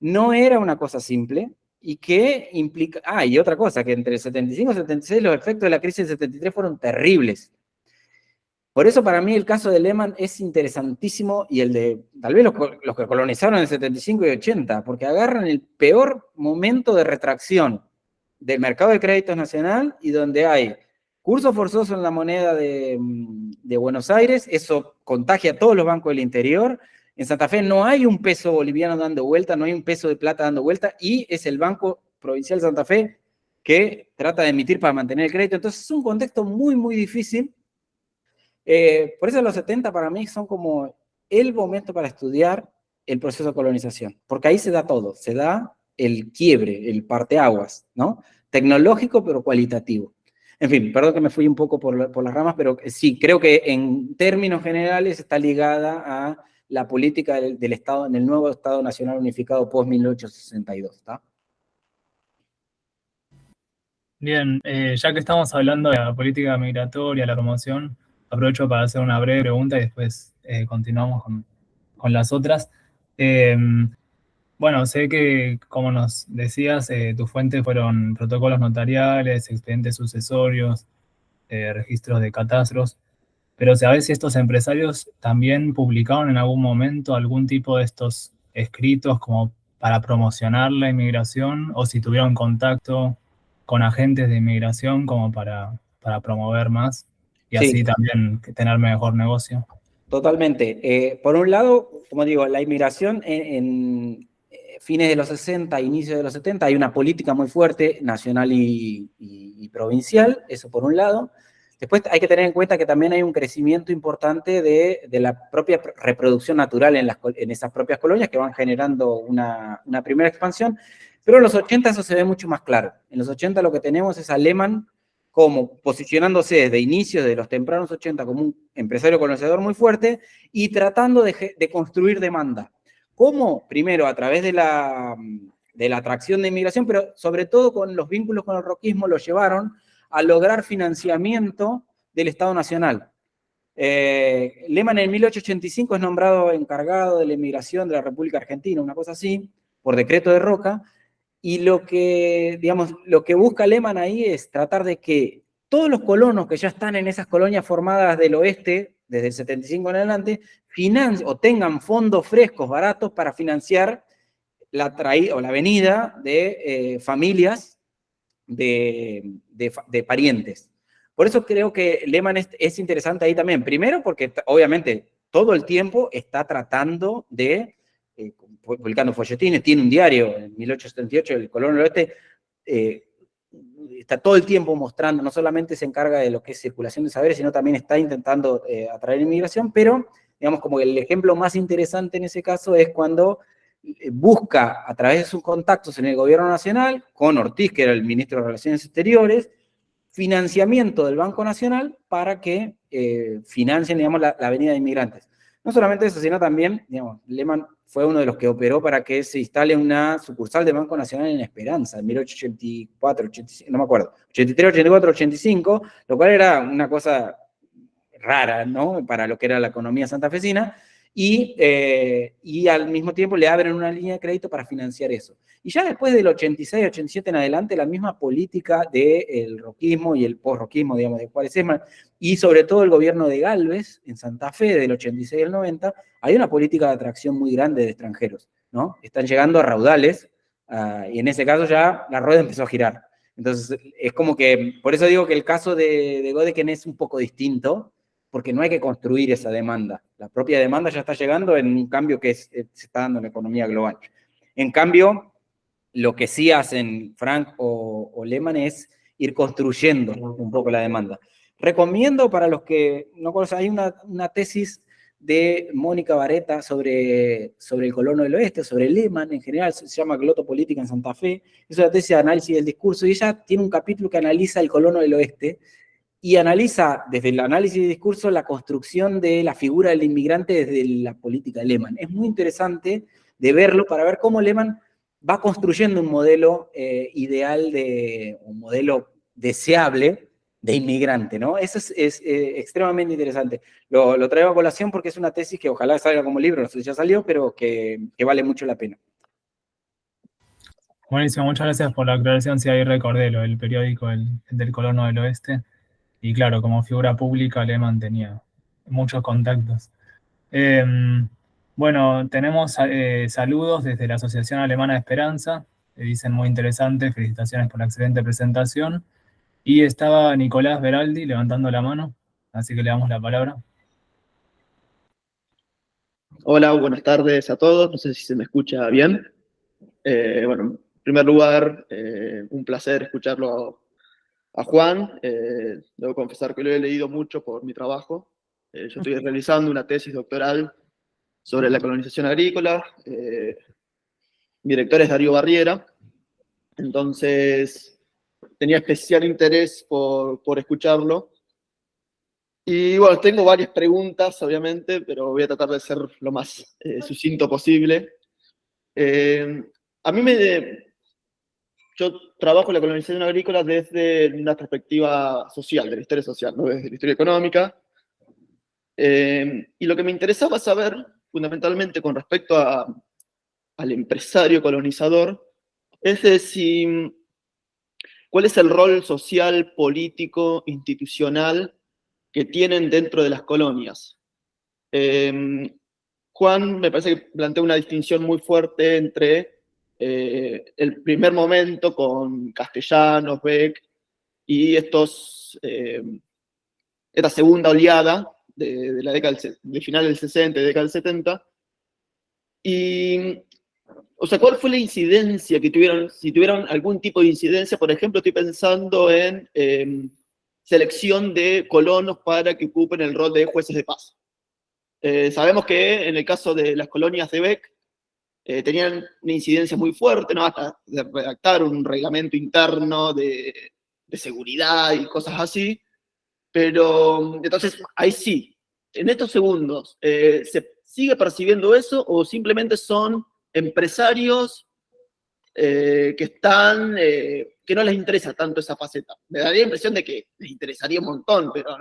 no era una cosa simple, y que implica... y otra cosa, que entre el 75 y el 76 los efectos de la crisis del 73 fueron terribles. Por eso para mí el caso de Lehman es interesantísimo y el de tal vez los que colonizaron en el 75 y 80, porque agarran el peor momento de retracción del mercado de créditos nacional y donde hay curso forzoso en la moneda de Buenos Aires, eso contagia a todos los bancos del interior. En Santa Fe no hay un peso boliviano dando vuelta, no hay un peso de plata dando vuelta, y es el Banco Provincial de Santa Fe que trata de emitir para mantener el crédito. Entonces es un contexto muy, muy difícil. Por eso los 70 para mí son como el momento para estudiar el proceso de colonización, porque ahí se da todo, se da el quiebre, el parteaguas, ¿no? Tecnológico pero cualitativo. En fin, perdón que me fui un poco por las ramas, pero sí, creo que en términos generales está ligada a la política del Estado, en el nuevo Estado Nacional Unificado post-1862, ¿está?
Bien, ya que estamos hablando de la política migratoria, la promoción, aprovecho para hacer una breve pregunta y después continuamos con las otras. Bueno, sé que, como nos decías, tus fuentes fueron protocolos notariales, expedientes sucesorios, registros de catastros, pero ¿sabés si estos empresarios también publicaron en algún momento algún tipo de estos escritos como para promocionar la inmigración o si tuvieron contacto con agentes de inmigración como para promover más y
Sí.
así también tener mejor negocio?
Totalmente. Por un lado, como digo, la inmigración en fines de los 60, inicios de los 70, hay una política muy fuerte, nacional y provincial, eso por un lado. Después hay que tener en cuenta que también hay un crecimiento importante de la propia reproducción natural en esas propias colonias que van generando una primera expansión, pero en los 80 eso se ve mucho más claro. En los 80 lo que tenemos es a Lehman como posicionándose desde inicios de los tempranos 80 como un empresario conocedor muy fuerte y tratando de construir demanda. ¿Cómo? Primero, a través de la atracción de inmigración, pero sobre todo con los vínculos con el roquismo lo llevaron a lograr financiamiento del Estado Nacional. Lehman en 1885 es nombrado encargado de la inmigración de la República Argentina, una cosa así, por decreto de Roca, y lo que busca Lehman ahí es tratar de que todos los colonos que ya están en esas colonias formadas del oeste, desde el 75 en adelante, financien o tengan fondos frescos, baratos, para financiar la traída o la venida de familias de parientes. Por eso creo que Lehman es interesante ahí también. Primero porque obviamente todo el tiempo está tratando de publicando folletines, tiene un diario, en 1878, el Colono del Oeste, está todo el tiempo mostrando, no solamente se encarga de lo que es circulación de saberes, sino también está intentando atraer inmigración, pero, digamos, como el ejemplo más interesante en ese caso es cuando busca, a través de sus contactos en el gobierno nacional, con Ortiz, que era el ministro de Relaciones Exteriores, financiamiento del Banco Nacional para que financien, digamos, la venida de inmigrantes. No solamente eso, sino también, digamos, Lehman fue uno de los que operó para que se instale una sucursal del Banco Nacional en Esperanza, en 1884, 85, no me acuerdo, 83, 84, 85, lo cual era una cosa rara, ¿no? Para lo que era la economía santafesina, y al mismo tiempo le abren una línea de crédito para financiar eso. Y ya después del 86, 87 en adelante, la misma política del roquismo y el post-roquismo, digamos, de Cuaresma, y sobre todo el gobierno de Gálvez, en Santa Fe, del 86 al 90, hay una política de atracción muy grande de extranjeros, ¿no? Están llegando a raudales, y en ese caso ya la rueda empezó a girar. Entonces, es como que, por eso digo que el caso de Godeken es un poco distinto, porque no hay que construir esa demanda. La propia demanda ya está llegando en un cambio que se está dando en la economía global. En cambio, lo que sí hacen Frank o Lehman es ir construyendo un poco la demanda. Recomiendo para los que no conocen, hay una tesis de Mónica Barreta sobre el Colono del Oeste, sobre Lehman en general, se llama Glotopolítica en Santa Fe, es una tesis de análisis del discurso, y ella tiene un capítulo que analiza el Colono del Oeste, y analiza desde el análisis de discurso la construcción de la figura del inmigrante desde la política de Lehman. Es muy interesante de verlo para ver cómo Lehman va construyendo un modelo ideal, un modelo deseable de inmigrante, ¿no? Eso es extremadamente interesante. Lo traigo a colación porque es una tesis que ojalá salga como libro, no sé si ya salió, pero que vale mucho la pena.
Buenísimo, muchas gracias por la aclaración. Sí, ahí recordé el periódico, el del Colono del Oeste. Y claro, como figura pública, Lehman tenía muchos contactos. Bueno, tenemos saludos desde la Asociación Alemana de Esperanza, que dicen muy interesante, felicitaciones por la excelente presentación. Y estaba Nicolás Beraldi levantando la mano, así que le damos la palabra.
Hola, buenas tardes a todos. No sé si se me escucha bien. Bueno, en primer lugar, un placer escucharlo a Juan. Debo confesar que lo he leído mucho por mi trabajo. Yo estoy realizando una tesis doctoral sobre la colonización agrícola. Mi director es Darío Barriera. Entonces, tenía especial interés por escucharlo. Y bueno, tengo varias preguntas, obviamente, pero voy a tratar de ser lo más sucinto posible. Yo trabajo en la colonización agrícola desde una perspectiva social, de la historia social, no desde la historia económica. Y lo que me interesaba saber, fundamentalmente con respecto al empresario colonizador, es de cuál es el rol social, político, institucional que tienen dentro de las colonias. Juan me parece que plantea una distinción muy fuerte entre el primer momento con Castellanos, Beck, y esta segunda oleada de la década de final del 60 y década del 70. Y, o sea, ¿cuál fue la incidencia que tuvieron? Si tuvieron algún tipo de incidencia, por ejemplo, estoy pensando en selección de colonos para que ocupen el rol de jueces de paz. Sabemos que en el caso de las colonias de Beck tenían una incidencia muy fuerte, ¿no? Hasta de redactar un reglamento interno de seguridad y cosas así. Pero entonces, ahí sí, en estos segundos, ¿se sigue percibiendo eso o simplemente son empresarios que no les interesa tanto esa faceta? Me daría la impresión de que les interesaría un montón, pero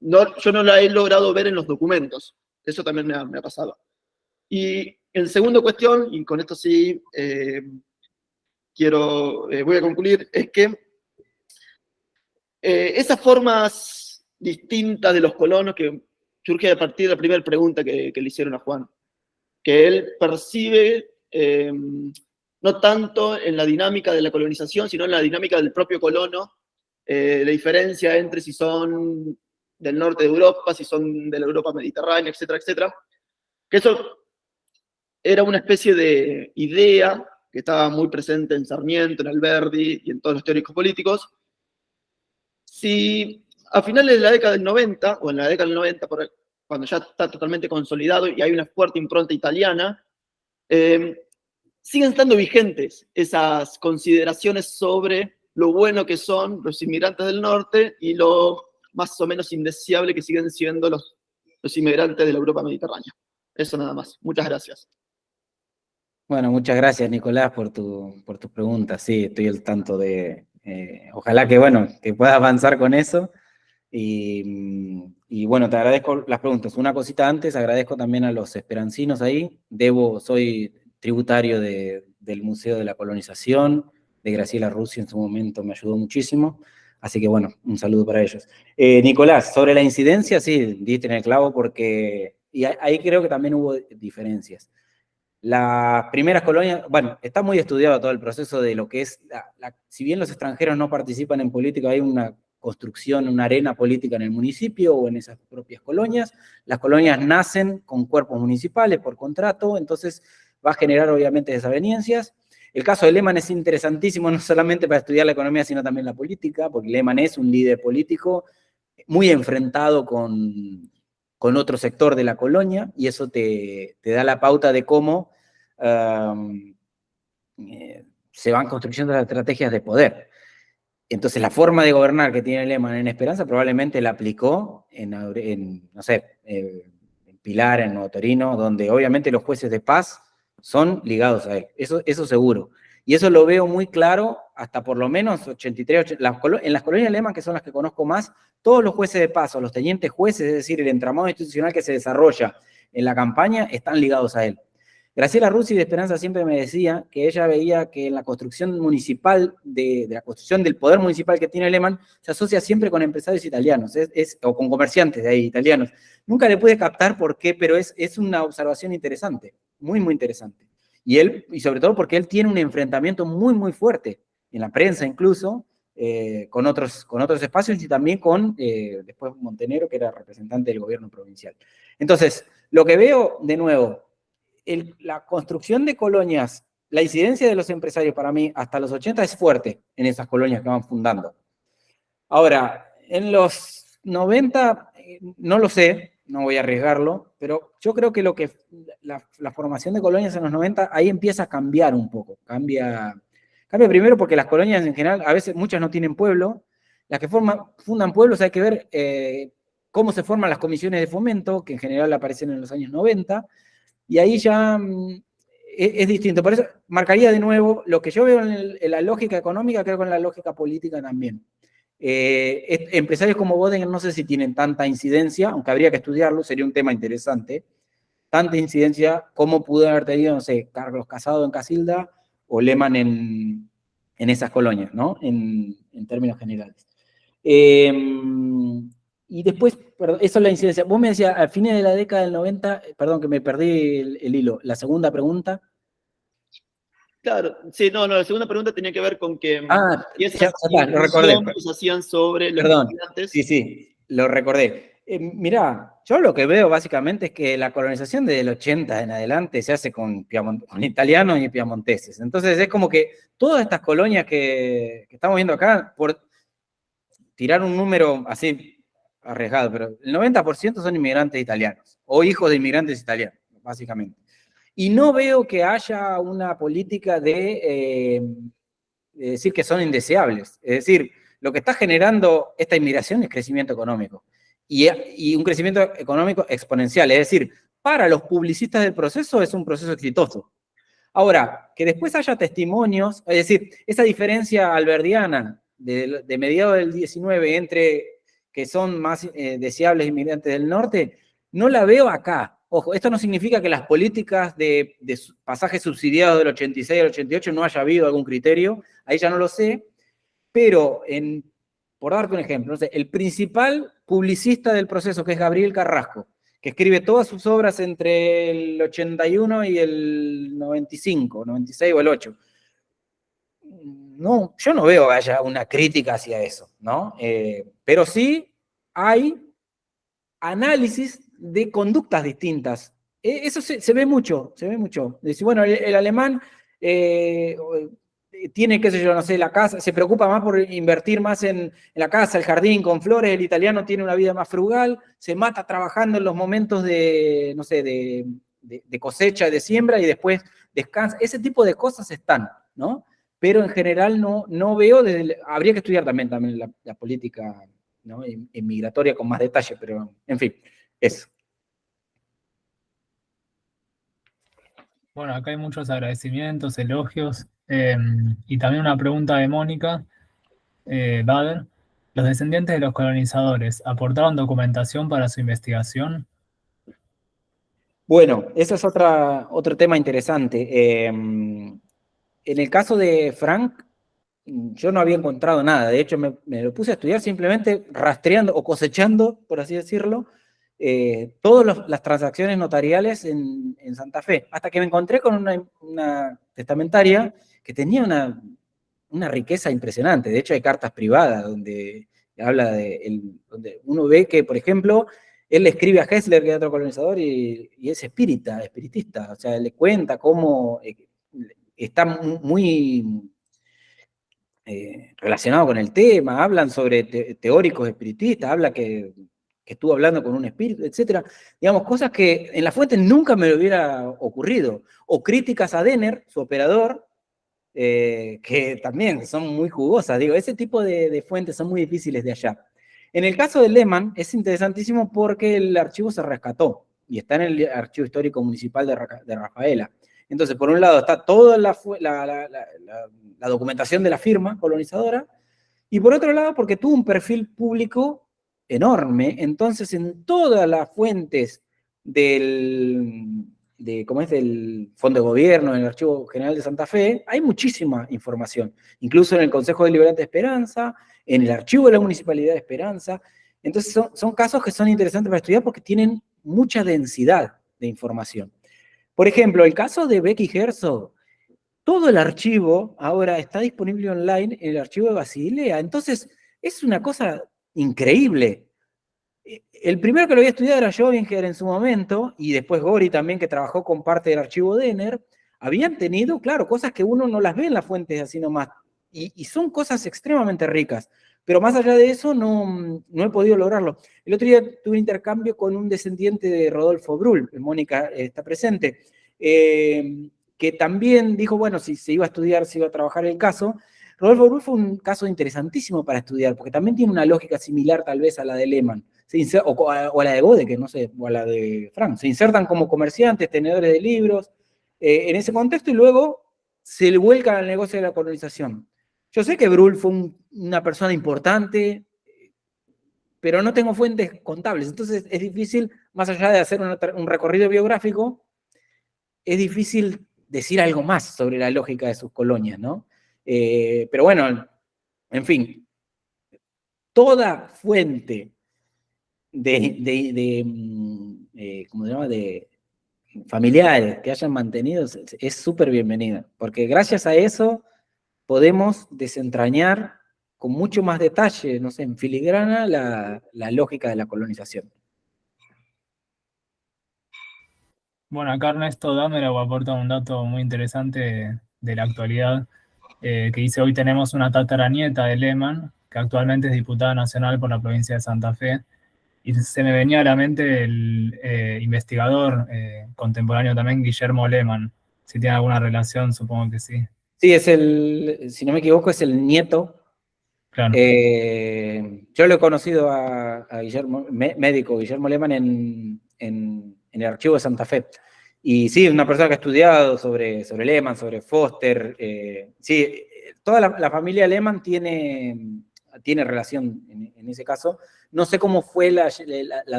yo no la he logrado ver en los documentos. Eso también me ha pasado. Y en segunda cuestión, y con esto sí voy a concluir, es que esas formas distintas de los colonos que surge a partir de la primera pregunta que le hicieron a Juan, que él percibe no tanto en la dinámica de la colonización, sino en la dinámica del propio colono, la diferencia entre si son del norte de Europa, si son de la Europa mediterránea, etcétera, etcétera, que eso era una especie de idea que estaba muy presente en Sarmiento, en Alberdi y en todos los teóricos políticos. Si a finales de la década del 90, o en la década del 90, cuando ya está totalmente consolidado y hay una fuerte impronta italiana, siguen estando vigentes esas consideraciones sobre lo bueno que son los inmigrantes del norte y lo más o menos indeseable que siguen siendo los inmigrantes de la Europa mediterránea. Eso nada más. Muchas gracias.
Bueno, muchas gracias, Nicolás, por tus preguntas. Sí, estoy al tanto de... ojalá que, bueno, que puedas avanzar con eso. Y bueno, te agradezco las preguntas. Una cosita antes, agradezco también a los esperancinos ahí. Soy tributario del Museo de la Colonización, de Graciela Russi en su momento me ayudó muchísimo. Así que bueno, un saludo para ellos. Nicolás, sobre la incidencia, sí, diste en el clavo porque... Y ahí creo que también hubo diferencias. Las primeras colonias, bueno, está muy estudiado todo el proceso de lo que es, si bien los extranjeros no participan en política, hay una construcción, una arena política en el municipio o en esas propias colonias. Las colonias nacen con cuerpos municipales por contrato, entonces va a generar obviamente desavenencias. El caso de Lehmann es interesantísimo, no solamente para estudiar la economía, sino también la política, porque Lehmann es un líder político muy enfrentado con otro sector de la colonia, y eso te da la pauta de cómo se van construyendo las estrategias de poder. Entonces, la forma de gobernar que tiene Lehmann en Esperanza probablemente la aplicó no sé, en Pilar, en Nuevo Torino, donde obviamente los jueces de paz son ligados a él, eso seguro. Y eso lo veo muy claro hasta por lo menos 83, en las colonias de Lehmann, que son las que conozco más, todos los jueces de paz o los tenientes jueces, es decir, el entramado institucional que se desarrolla en la campaña, están ligados a él. Graciela Rusi de Esperanza siempre me decía que ella veía que en la construcción municipal, de la construcción del poder municipal que tiene Lehman, se asocia siempre con empresarios italianos, o con comerciantes de ahí, italianos. Nunca le pude captar por qué, pero es una observación interesante, muy, muy interesante. Y sobre todo porque él tiene un enfrentamiento muy, muy fuerte, en la prensa incluso, con otros espacios y también con, después Montenegro, que era representante del gobierno provincial. Entonces, lo que veo, de nuevo, la construcción de colonias, la incidencia de los empresarios para mí hasta los 80 es fuerte en esas colonias que van fundando. Ahora, en los 90, no lo sé, no voy a arriesgarlo, pero yo creo que la formación de colonias en los 90 ahí empieza a cambiar un poco. Cambia primero porque las colonias en general, a veces muchas no tienen pueblo. Las que fundan pueblos hay que ver cómo se forman las comisiones de fomento, que en general aparecen en los años 90, y ahí ya es distinto. Por eso marcaría de nuevo lo que yo veo en la lógica económica, creo que en la lógica política también. Empresarios como Boden no sé si tienen tanta incidencia, aunque habría que estudiarlo, sería un tema interesante. Tanta incidencia como pudo haber tenido, no sé, Carlos Casado en Casilda o Lehman en esas colonias, ¿no? En términos generales. Y después, perdón, eso es la incidencia. Vos me decías, a fines de la década del 90, perdón que me perdí el hilo, la segunda pregunta.
Claro, sí, no, la segunda pregunta tenía que ver con que
Ya lo recordé.
Se hacían sobre los
estudiantes. Sí, lo recordé. Mirá, yo lo que veo básicamente es que la colonización desde el 80 en adelante se hace con italianos y piamonteses. Entonces es como que todas estas colonias que estamos viendo acá, por tirar un número así arriesgado, pero el 90% son inmigrantes italianos, o hijos de inmigrantes italianos, básicamente. Y no veo que haya una política de decir que son indeseables. Es decir, lo que está generando esta inmigración es crecimiento económico. Y un crecimiento económico exponencial. Es decir, para los publicistas del proceso es un proceso exitoso. Ahora, que después haya testimonios, es decir, esa diferencia alberdiana de mediados del 19 entre que son más deseables inmigrantes del norte, no la veo acá. Ojo, esto no significa que las políticas de pasajes subsidiados del 86 al 88 no haya habido algún criterio, ahí ya no lo sé, pero por darte un ejemplo, no sé, el principal publicista del proceso, que es Gabriel Carrasco, que escribe todas sus obras entre el 81 y el 95, 96 o el 8. No, yo no veo que haya una crítica hacia eso, ¿no? Pero sí hay análisis de conductas distintas. Eso se ve mucho, se ve mucho. Dice, bueno, el alemán tiene, qué sé yo, no sé, la casa, se preocupa más por invertir más en la casa, el jardín con flores, el italiano tiene una vida más frugal, se mata trabajando en los momentos de, no sé, de cosecha, de siembra, y después descansa. Ese tipo de cosas están, ¿no? Pero en general no veo, habría que estudiar también la política, ¿no?, inmigratoria con más detalle, pero en fin, eso.
Bueno, acá hay muchos agradecimientos, elogios, y también una pregunta de Mónica Bader. ¿Los descendientes de los colonizadores aportaron documentación para su investigación?
Bueno, ese es otro tema interesante. En el caso de Frank, yo no había encontrado nada. De hecho, me lo puse a estudiar simplemente rastreando o cosechando, por así decirlo, todas las transacciones notariales en Santa Fe, hasta que me encontré con una testamentaria que tenía una riqueza impresionante. De hecho, hay cartas privadas donde habla donde uno ve que, por ejemplo, él le escribe a Hessler, que es otro colonizador, y es espiritista, o sea, le cuenta cómo está muy relacionado con el tema, hablan sobre teóricos espiritistas, habla que estuvo hablando con un espíritu, etc. Digamos, cosas que en la fuente nunca me hubiera ocurrido. O críticas a Denner, su operador, que también son muy jugosas. Digo, ese tipo de fuentes son muy difíciles de hallar. En el caso de Lehman es interesantísimo porque el archivo se rescató y está en el Archivo Histórico Municipal de Rafaela. Entonces, por un lado está toda la documentación de la firma colonizadora, y por otro lado porque tuvo un perfil público enorme. Entonces, en todas las fuentes del ¿cómo es? Del Fondo de Gobierno, en el Archivo General de Santa Fe, hay muchísima información, incluso en el Consejo Deliberante de Esperanza, en el Archivo de la Municipalidad de Esperanza. Entonces son casos que son interesantes para estudiar porque tienen mucha densidad de información. Por ejemplo, el caso de Becky Herzog, todo el archivo ahora está disponible online en el archivo de Basilea, entonces es una cosa increíble. El primero que lo había estudiado era Schrödinger en su momento, y después Gori también, que trabajó con parte del archivo Denner, habían tenido, claro, cosas que uno no las ve en las fuentes así nomás, y son cosas extremadamente ricas, pero más allá de eso no he podido lograrlo. El otro día tuve un intercambio con un descendiente de Rodolfo Brull, Mónica está presente, que también dijo, bueno, si se iba a estudiar, si iba a trabajar el caso. Rodolfo Brull fue un caso interesantísimo para estudiar, porque también tiene una lógica similar tal vez a la de Lehmann, o a la de Godeke, no sé, o a la de Frank. Se insertan como comerciantes, tenedores de libros, en ese contexto, y luego se vuelcan al negocio de la colonización. Yo sé que Brull fue una persona importante, pero no tengo fuentes contables, entonces es difícil, más allá de hacer un recorrido biográfico, es difícil decir algo más sobre la lógica de sus colonias, ¿no? Pero bueno, en fin, toda fuente ¿cómo se llama? De familiares que hayan mantenido es súper bienvenida, porque gracias a eso podemos desentrañar con mucho más detalle, no sé, en filigrana, la lógica de la colonización.
Bueno, acá Ernesto Dámero aporta un dato muy interesante de la actualidad, que dice: hoy tenemos una tataranieta de Lehmann, que actualmente es diputada nacional por la provincia de Santa Fe, y se me venía a la mente el investigador contemporáneo también, Guillermo Lehmann. Si tiene alguna relación, supongo que sí.
Sí, si no me equivoco, es el nieto.
Claro.
Yo lo he conocido a Guillermo, médico Guillermo Lehmann en el archivo de Santa Fe. Y sí, una persona que ha estudiado sobre Lehmann, sobre Foster. Sí, toda la familia Lehmann tiene relación en ese caso. No sé cómo fue la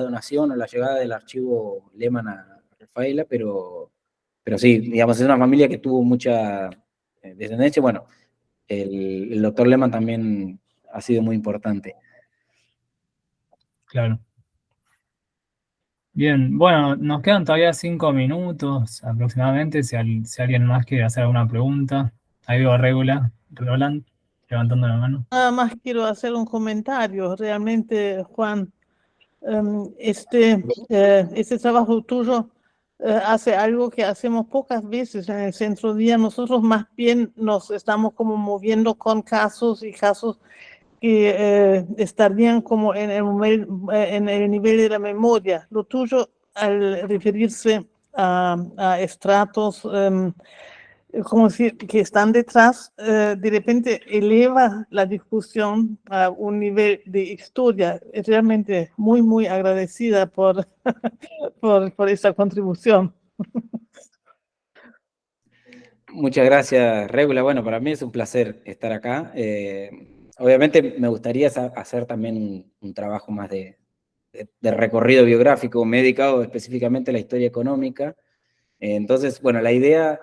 donación o la llegada del archivo Lehmann a Rafaela, pero sí, digamos, es una familia que tuvo mucha descendencia. Bueno, el doctor Lehmann también ha sido muy importante.
Claro. Bien, bueno, nos quedan todavía 5 minutos aproximadamente, si alguien más quiere hacer alguna pregunta. Ahí veo a Roland, levantando la mano.
Nada más quiero hacer un comentario. Realmente, Juan, este trabajo tuyo hace algo que hacemos pocas veces en el Centro Día. Nosotros más bien nos estamos como moviendo con casos que estarían como en el nivel de la memoria. Lo tuyo, al referirse a estratos, como decir, que están detrás, de repente eleva la discusión a un nivel de historia. Es realmente muy, muy agradecida por esta contribución.
Muchas gracias, Regula. Bueno, para mí es un placer estar acá. Obviamente me gustaría hacer también un trabajo más de recorrido biográfico, me he dedicado específicamente a la historia económica. Entonces, bueno, la idea,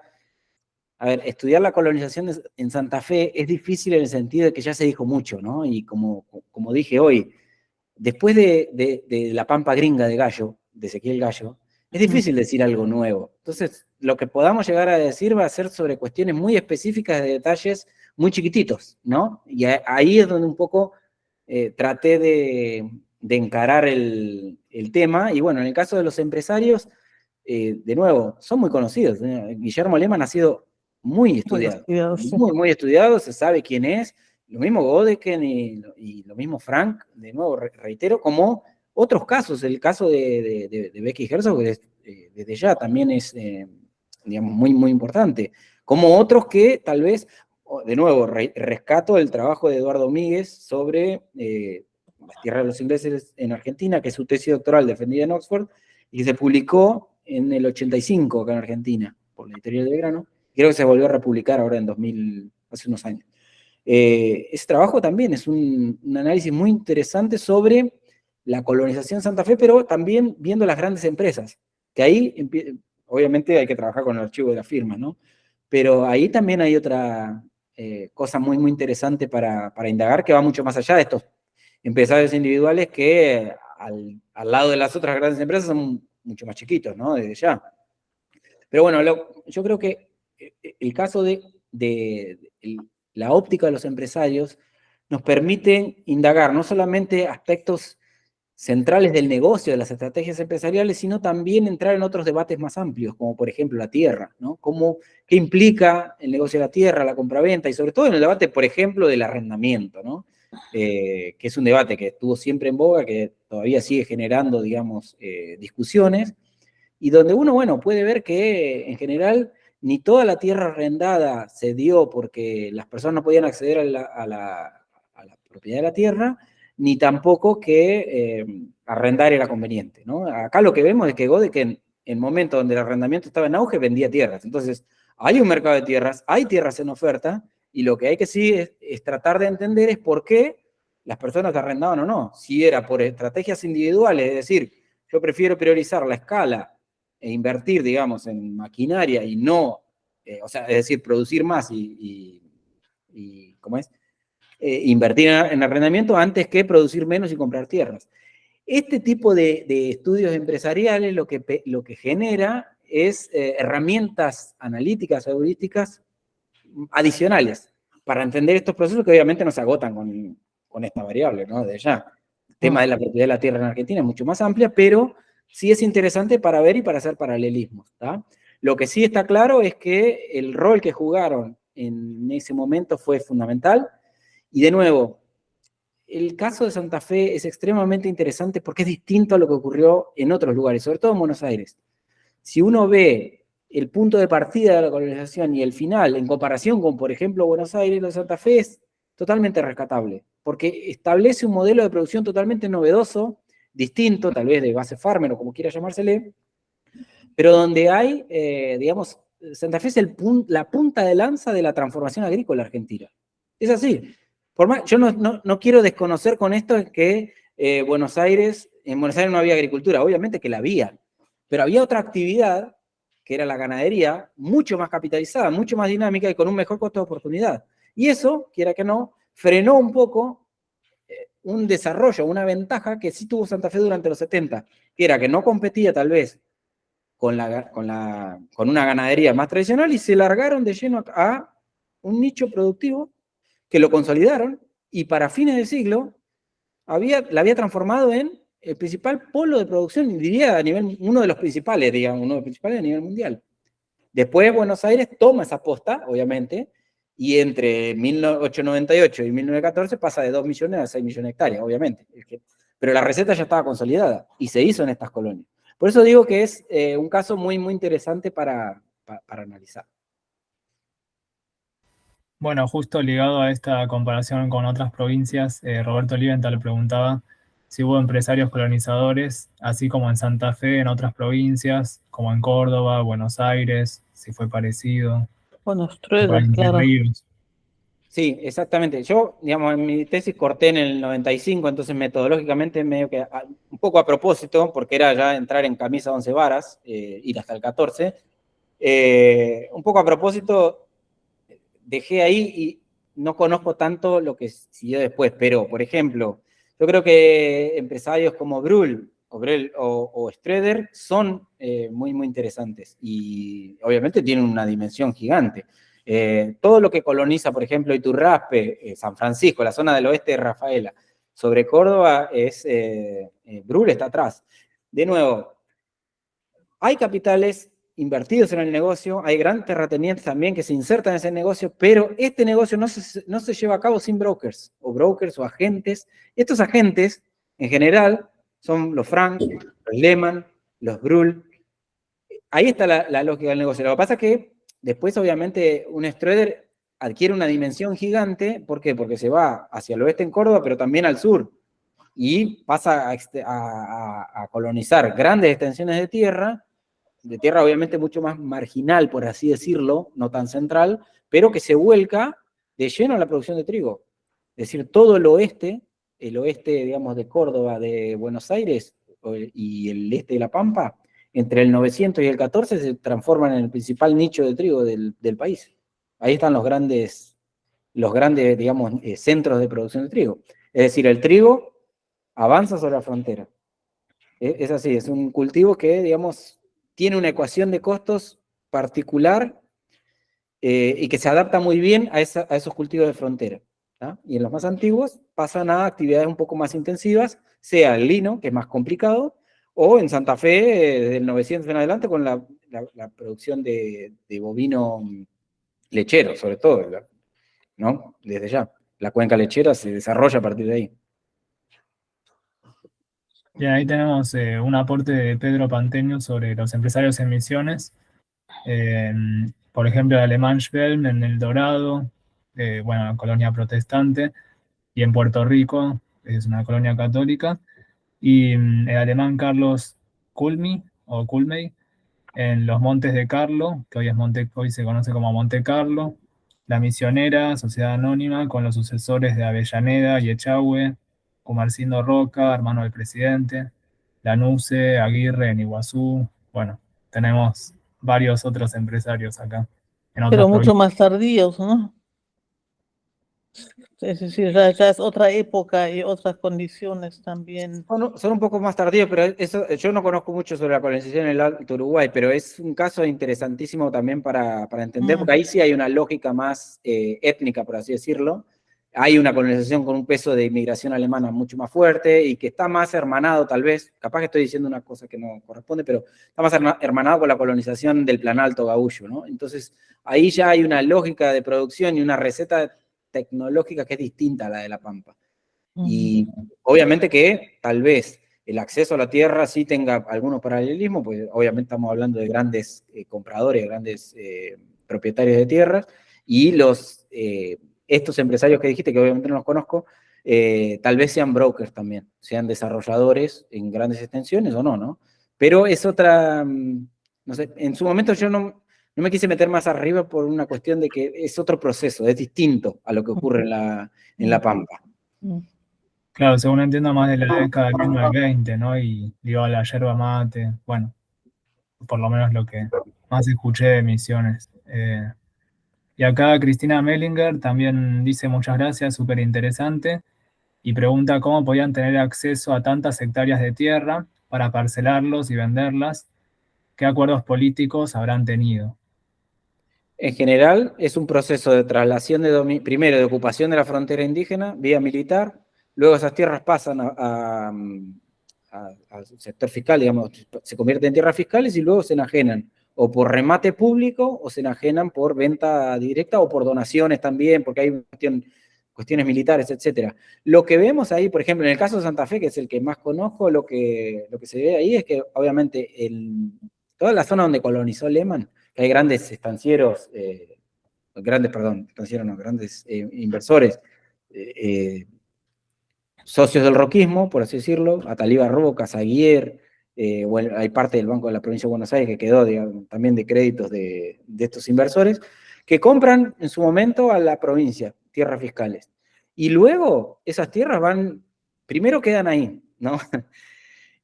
a ver, estudiar la colonización en Santa Fe es difícil en el sentido de que ya se dijo mucho, ¿no? Y como dije hoy, después de La Pampa Gringa de Gallo, de Ezequiel Gallo, es difícil decir algo nuevo. Entonces, lo que podamos llegar a decir va a ser sobre cuestiones muy específicas de detalles muy chiquititos, ¿no? Y ahí es donde un poco traté de encarar el tema. Y bueno, en el caso de los empresarios, de nuevo, son muy conocidos. Guillermo Lehmann ha sido muy estudiado, muy estudiado, se sabe quién es. Lo mismo Godeken y lo mismo Frank, de nuevo reitero, como otros casos. El caso de Becky Herzog, desde ya también es, digamos, muy, muy importante. Como otros que tal vez, de nuevo, rescato el trabajo de Eduardo Míguez sobre las tierras de los ingleses en Argentina, que es su tesis doctoral defendida en Oxford, y que se publicó en el 85 acá en Argentina, por la editorial de Belgrano. Creo que se volvió a republicar ahora en 2000, hace unos años. Ese trabajo también es un análisis muy interesante sobre la colonización de Santa Fe, pero también viendo las grandes empresas, que ahí obviamente hay que trabajar con el archivo de la firma, ¿no? Pero ahí también hay otra cosa muy, muy interesante para indagar, que va mucho más allá de estos empresarios individuales que al lado de las otras grandes empresas son mucho más chiquitos, ¿no? Desde ya. Pero bueno, yo creo que el caso de la óptica de los empresarios nos permite indagar no solamente aspectos centrales del negocio, de las estrategias empresariales, sino también entrar en otros debates más amplios, como por ejemplo la tierra, ¿no? ¿Qué implica el negocio de la tierra, la compraventa, y sobre todo en el debate, por ejemplo, del arrendamiento, ¿no? Que es un debate que estuvo siempre en boga, que todavía sigue generando, digamos, discusiones, y donde uno, bueno, puede ver que en general ni toda la tierra arrendada se dio porque las personas no podían acceder a la propiedad de la tierra, ni tampoco que arrendar era conveniente, ¿no? Acá lo que vemos es que Godek en momentos donde el arrendamiento estaba en auge vendía tierras. Entonces, hay un mercado de tierras, hay tierras en oferta, y lo que hay que sí es tratar de entender es por qué las personas arrendaban o no. Si era por estrategias individuales, es decir, yo prefiero priorizar la escala e invertir, digamos, en maquinaria y no, o sea, es decir, producir más y ¿cómo es? Invertir en arrendamiento antes que producir menos y comprar tierras. Este tipo de estudios empresariales lo que genera es herramientas analíticas, heurísticas adicionales para entender estos procesos que obviamente no se agotan con esta variable, ¿no? De ya. El tema de la propiedad de la tierra en Argentina es mucho más amplia, pero sí es interesante para ver y para hacer paralelismos, ¿tá? Lo que sí está claro es que el rol que jugaron en ese momento fue fundamental. Y de nuevo, el caso de Santa Fe es extremadamente interesante porque es distinto a lo que ocurrió en otros lugares, sobre todo en Buenos Aires. Si uno ve el punto de partida de la colonización y el final, en comparación con, por ejemplo, Buenos Aires, lo de Santa Fe es totalmente rescatable, porque establece un modelo de producción totalmente novedoso, distinto, tal vez de base farmer o como quiera llamársele, pero donde hay, digamos, Santa Fe es la punta de lanza de la transformación agrícola argentina. Es así. Yo no quiero desconocer con esto que en Buenos Aires no había agricultura, obviamente que la había, pero había otra actividad, que era la ganadería, mucho más capitalizada, mucho más dinámica y con un mejor costo de oportunidad. Y eso, quiera que no, frenó un poco un desarrollo, una ventaja que sí tuvo Santa Fe durante los 70, que era que no competía tal vez con una ganadería más tradicional y se largaron de lleno a un nicho productivo que lo consolidaron y para fines de siglo la había transformado en el principal polo de producción, y diría uno de los principales, digamos, uno de los principales a nivel mundial. Después Buenos Aires toma esa posta, obviamente, y entre 1898 y 1914 pasa de 2 millones a 6 millones de hectáreas, obviamente. Pero la receta ya estaba consolidada y se hizo en estas colonias. Por eso digo que es un caso muy, muy interesante para analizar.
Bueno, justo ligado a esta comparación con otras provincias, Roberto Oliventhal le preguntaba si hubo empresarios colonizadores, así como en Santa Fe, en otras provincias, como en Córdoba, Buenos Aires, si fue parecido.
Bueno,
Por
Ströder,
ahí,
claro.
Ríos.
Sí, exactamente. Yo, digamos, en mi tesis corté en el 95, entonces metodológicamente medio que un poco a propósito, porque era ya entrar en camisa 11 varas, ir hasta el 14, un poco a propósito dejé ahí y no conozco tanto lo que siguió después, pero, por ejemplo, yo creo que empresarios como Brühl o Ströder son muy, muy interesantes y obviamente tienen una dimensión gigante. Todo lo que coloniza, por ejemplo, Iturraspe, San Francisco, la zona del oeste de Rafaela, sobre Córdoba, Brühl está atrás. De nuevo, hay capitales invertidos en el negocio, hay grandes terratenientes también que se insertan en ese negocio, pero este negocio no se lleva a cabo sin brokers o agentes. Estos agentes, en general, son los Frank, los Lehman, los Brühl. Ahí está la lógica del negocio. Lo que pasa es que después, obviamente, un Ströder adquiere una dimensión gigante. ¿Por qué? Porque se va hacia el oeste en Córdoba, pero también al sur. Y pasa a colonizar grandes extensiones de tierra obviamente mucho más marginal, por así decirlo, no tan central, pero que se vuelca de lleno a la producción de trigo. Es decir, todo el oeste, digamos, de Córdoba, de Buenos Aires y el este de La Pampa, entre el 900 y el 14 se transforman en el principal nicho de trigo del país. Ahí están los grandes, digamos, centros de producción de trigo. Es decir, el trigo avanza sobre la frontera. Es así, es un cultivo que, digamos, tiene una ecuación de costos particular y que se adapta muy bien a esos cultivos de frontera. ¿tá? Y en los más antiguos pasan a actividades un poco más intensivas, sea el lino, que es más complicado, o en Santa Fe, desde el 900 en adelante, con la producción de bovino lechero, sobre todo, ¿no? Desde ya. La cuenca lechera se desarrolla a partir de ahí.
Bien, ahí tenemos un aporte de Pedro Panteño sobre los empresarios en Misiones. Por ejemplo, el alemán Schwelm en El Dorado, bueno, colonia protestante, y en Puerto Rico, es una colonia católica, y el alemán Carlos Kulmi, o Kulmey, en los Montes de Carlo, que hoy se conoce como Monte Carlo, La Misionera, Sociedad Anónima, con los sucesores de Avellaneda y Echagüe, Comarcindo Roca, hermano del presidente, Lanusse, Aguirre en Iguazú. Bueno, tenemos varios otros empresarios acá, en otras
Pero mucho
provincias.
más tardíos, ¿no? Es decir, ya es otra época y otras condiciones también.
Son un poco más tardíos, pero eso, yo no conozco mucho sobre la colonización en el Alto Uruguay, pero es un caso interesantísimo también para entender, porque ahí sí hay una lógica más étnica, por así decirlo. Hay una colonización con un peso de inmigración alemana mucho más fuerte y que está más hermanado, tal vez, capaz que estoy diciendo una cosa que no corresponde, pero está más hermanado con la colonización del Planalto Gaúcho, ¿no? Entonces, ahí ya hay una lógica de producción y una receta tecnológica que es distinta a la de La Pampa. Y obviamente que tal vez el acceso a la tierra sí tenga algunos paralelismos, pues obviamente estamos hablando de grandes compradores, grandes propietarios de tierras, y estos empresarios que dijiste, que obviamente no los conozco, tal vez sean brokers también, sean desarrolladores en grandes extensiones o no, ¿no? Pero es otra, no sé, en su momento yo no me quise meter más arriba por una cuestión de que es otro proceso, es distinto a lo que ocurre en la Pampa.
Claro, según entiendo, más de la década del 1920, ¿no? Y ligado a la yerba mate, bueno, por lo menos lo que más escuché de Misiones. Y acá Cristina Mellinger también dice muchas gracias, súper interesante, y pregunta cómo podían tener acceso a tantas hectáreas de tierra para parcelarlos y venderlas, qué acuerdos políticos habrán tenido.
En general, es un proceso de traslación primero de ocupación de la frontera indígena, vía militar, luego esas tierras pasan al sector fiscal, digamos, se convierten en tierras fiscales y luego se enajenan, o por remate público, o se enajenan por venta directa, o por donaciones también, porque hay cuestiones militares, etc. Lo que vemos ahí, por ejemplo, en el caso de Santa Fe, que es el que más conozco, lo que se ve ahí es que, obviamente, toda la zona donde colonizó Lehmann, hay grandes estancieros, grandes inversores, socios del roquismo, por así decirlo, Ataliba Roca, Aguirre, hay parte del Banco de la Provincia de Buenos Aires que quedó, digamos, también de créditos de estos inversores, que compran en su momento a la provincia, tierras fiscales. Y luego esas tierras primero quedan ahí, ¿no?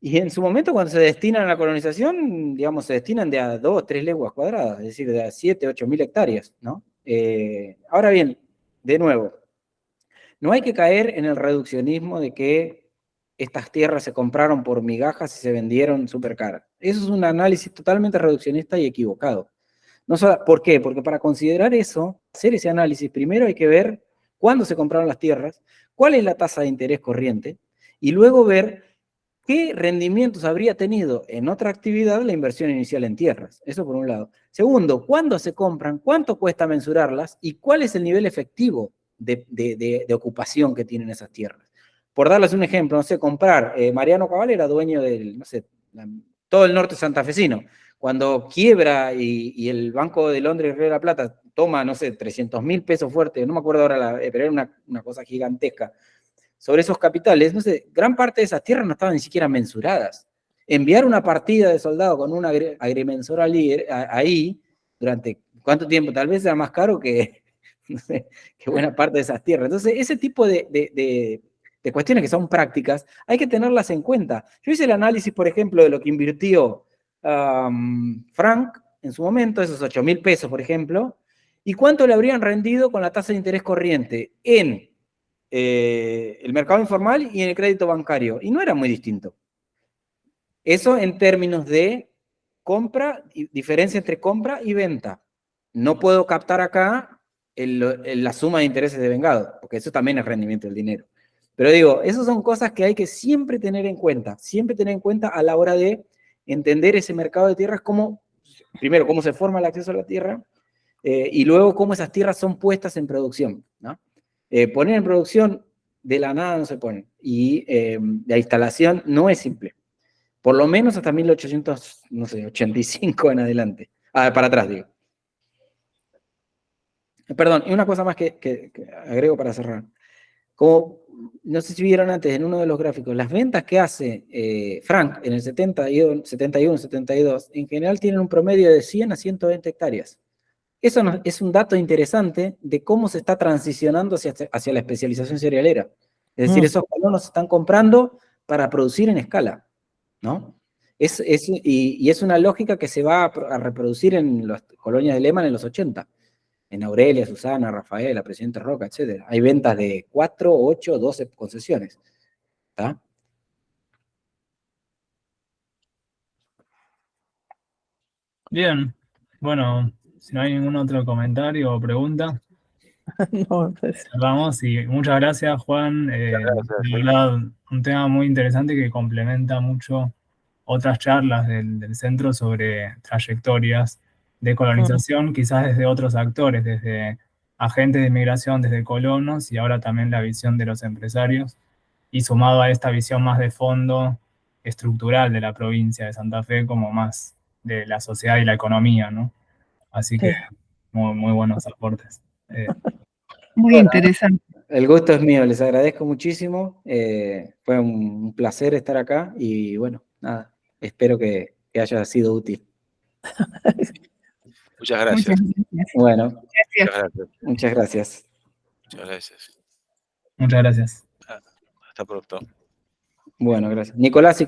Y en su momento, cuando se destinan a la colonización, digamos, se destinan de a 2, 3 leguas cuadradas, es decir, de a 7, 8 mil hectáreas, ¿no? Ahora bien, de nuevo, no hay que caer en el reduccionismo de que estas tierras se compraron por migajas y se vendieron súper caras. Eso es un análisis totalmente reduccionista y equivocado. ¿Por qué? Porque para considerar eso, hacer ese análisis, primero hay que ver cuándo se compraron las tierras, cuál es la tasa de interés corriente, y luego ver qué rendimientos habría tenido en otra actividad la inversión inicial en tierras. Eso por un lado. Segundo, ¿cuándo se compran? ¿Cuánto cuesta mensurarlas? ¿Y cuál es el nivel efectivo de ocupación que tienen esas tierras? Por darles un ejemplo, no sé, comprar, Mariano Cabal era dueño del, no sé, todo el norte santafesino. Cuando quiebra y el Banco de Londres y Río de la Plata toma, no sé, 300.000 pesos fuertes, no me acuerdo ahora, pero era una cosa gigantesca, sobre esos capitales, no sé, gran parte de esas tierras no estaban ni siquiera mensuradas. Enviar una partida de soldados con un agrimensor ahí, durante ¿cuánto tiempo? Tal vez era más caro que, no sé, que buena parte de esas tierras. Entonces, ese tipo de cuestiones que son prácticas, hay que tenerlas en cuenta. Yo hice el análisis, por ejemplo, de lo que invirtió Frank en su momento, esos 8.000 pesos, por ejemplo, y cuánto le habrían rendido con la tasa de interés corriente en el mercado informal y en el crédito bancario. Y no era muy distinto. Eso en términos de compra, diferencia entre compra y venta. No puedo captar acá la suma de intereses de vengado, porque eso también es rendimiento del dinero. Pero digo, esas son cosas que hay que siempre tener en cuenta a la hora de entender ese mercado de tierras, primero, cómo se forma el acceso a la tierra, y luego cómo esas tierras son puestas en producción, ¿no? Poner en producción de la nada no se pone, y la instalación no es simple. Por lo menos hasta 1885 en adelante. Para atrás, digo. Perdón, y una cosa más que agrego para cerrar. Como, no sé si vieron antes en uno de los gráficos, las ventas que hace Frank en el 71, 72, en general tienen un promedio de 100 a 120 hectáreas. Eso es un dato interesante de cómo se está transicionando hacia la especialización cerealera. Es decir, esos colonos se están comprando para producir en escala, ¿no? Y es una lógica que se va a reproducir en las colonias de Lehman en los 80. En Aurelia, Susana, Rafaela, Presidente Roca, etc. Hay ventas de 4, 8, 12 concesiones. ¿Está?
Bien, bueno, si no hay ningún otro comentario o pregunta,
No, pues,
cerramos y muchas gracias, Juan.
Gracias.
De verdad, un tema muy interesante que complementa mucho otras charlas del centro sobre trayectorias de colonización, quizás desde otros actores, desde agentes de migración, desde colonos y ahora también la visión de los empresarios, y sumado a esta visión más de fondo estructural de la provincia de Santa Fe como más de la sociedad y la economía, ¿no? Así que muy, muy buenos aportes.
Muy interesante.
El gusto es mío, les agradezco muchísimo. Fue un placer estar acá y bueno, nada, espero que haya sido útil.
Muchas gracias.
Muchas gracias.
Bueno,
Gracias.
muchas gracias.
Muchas gracias.
Muchas gracias.
Hasta pronto.
Bueno, gracias. Nicolás,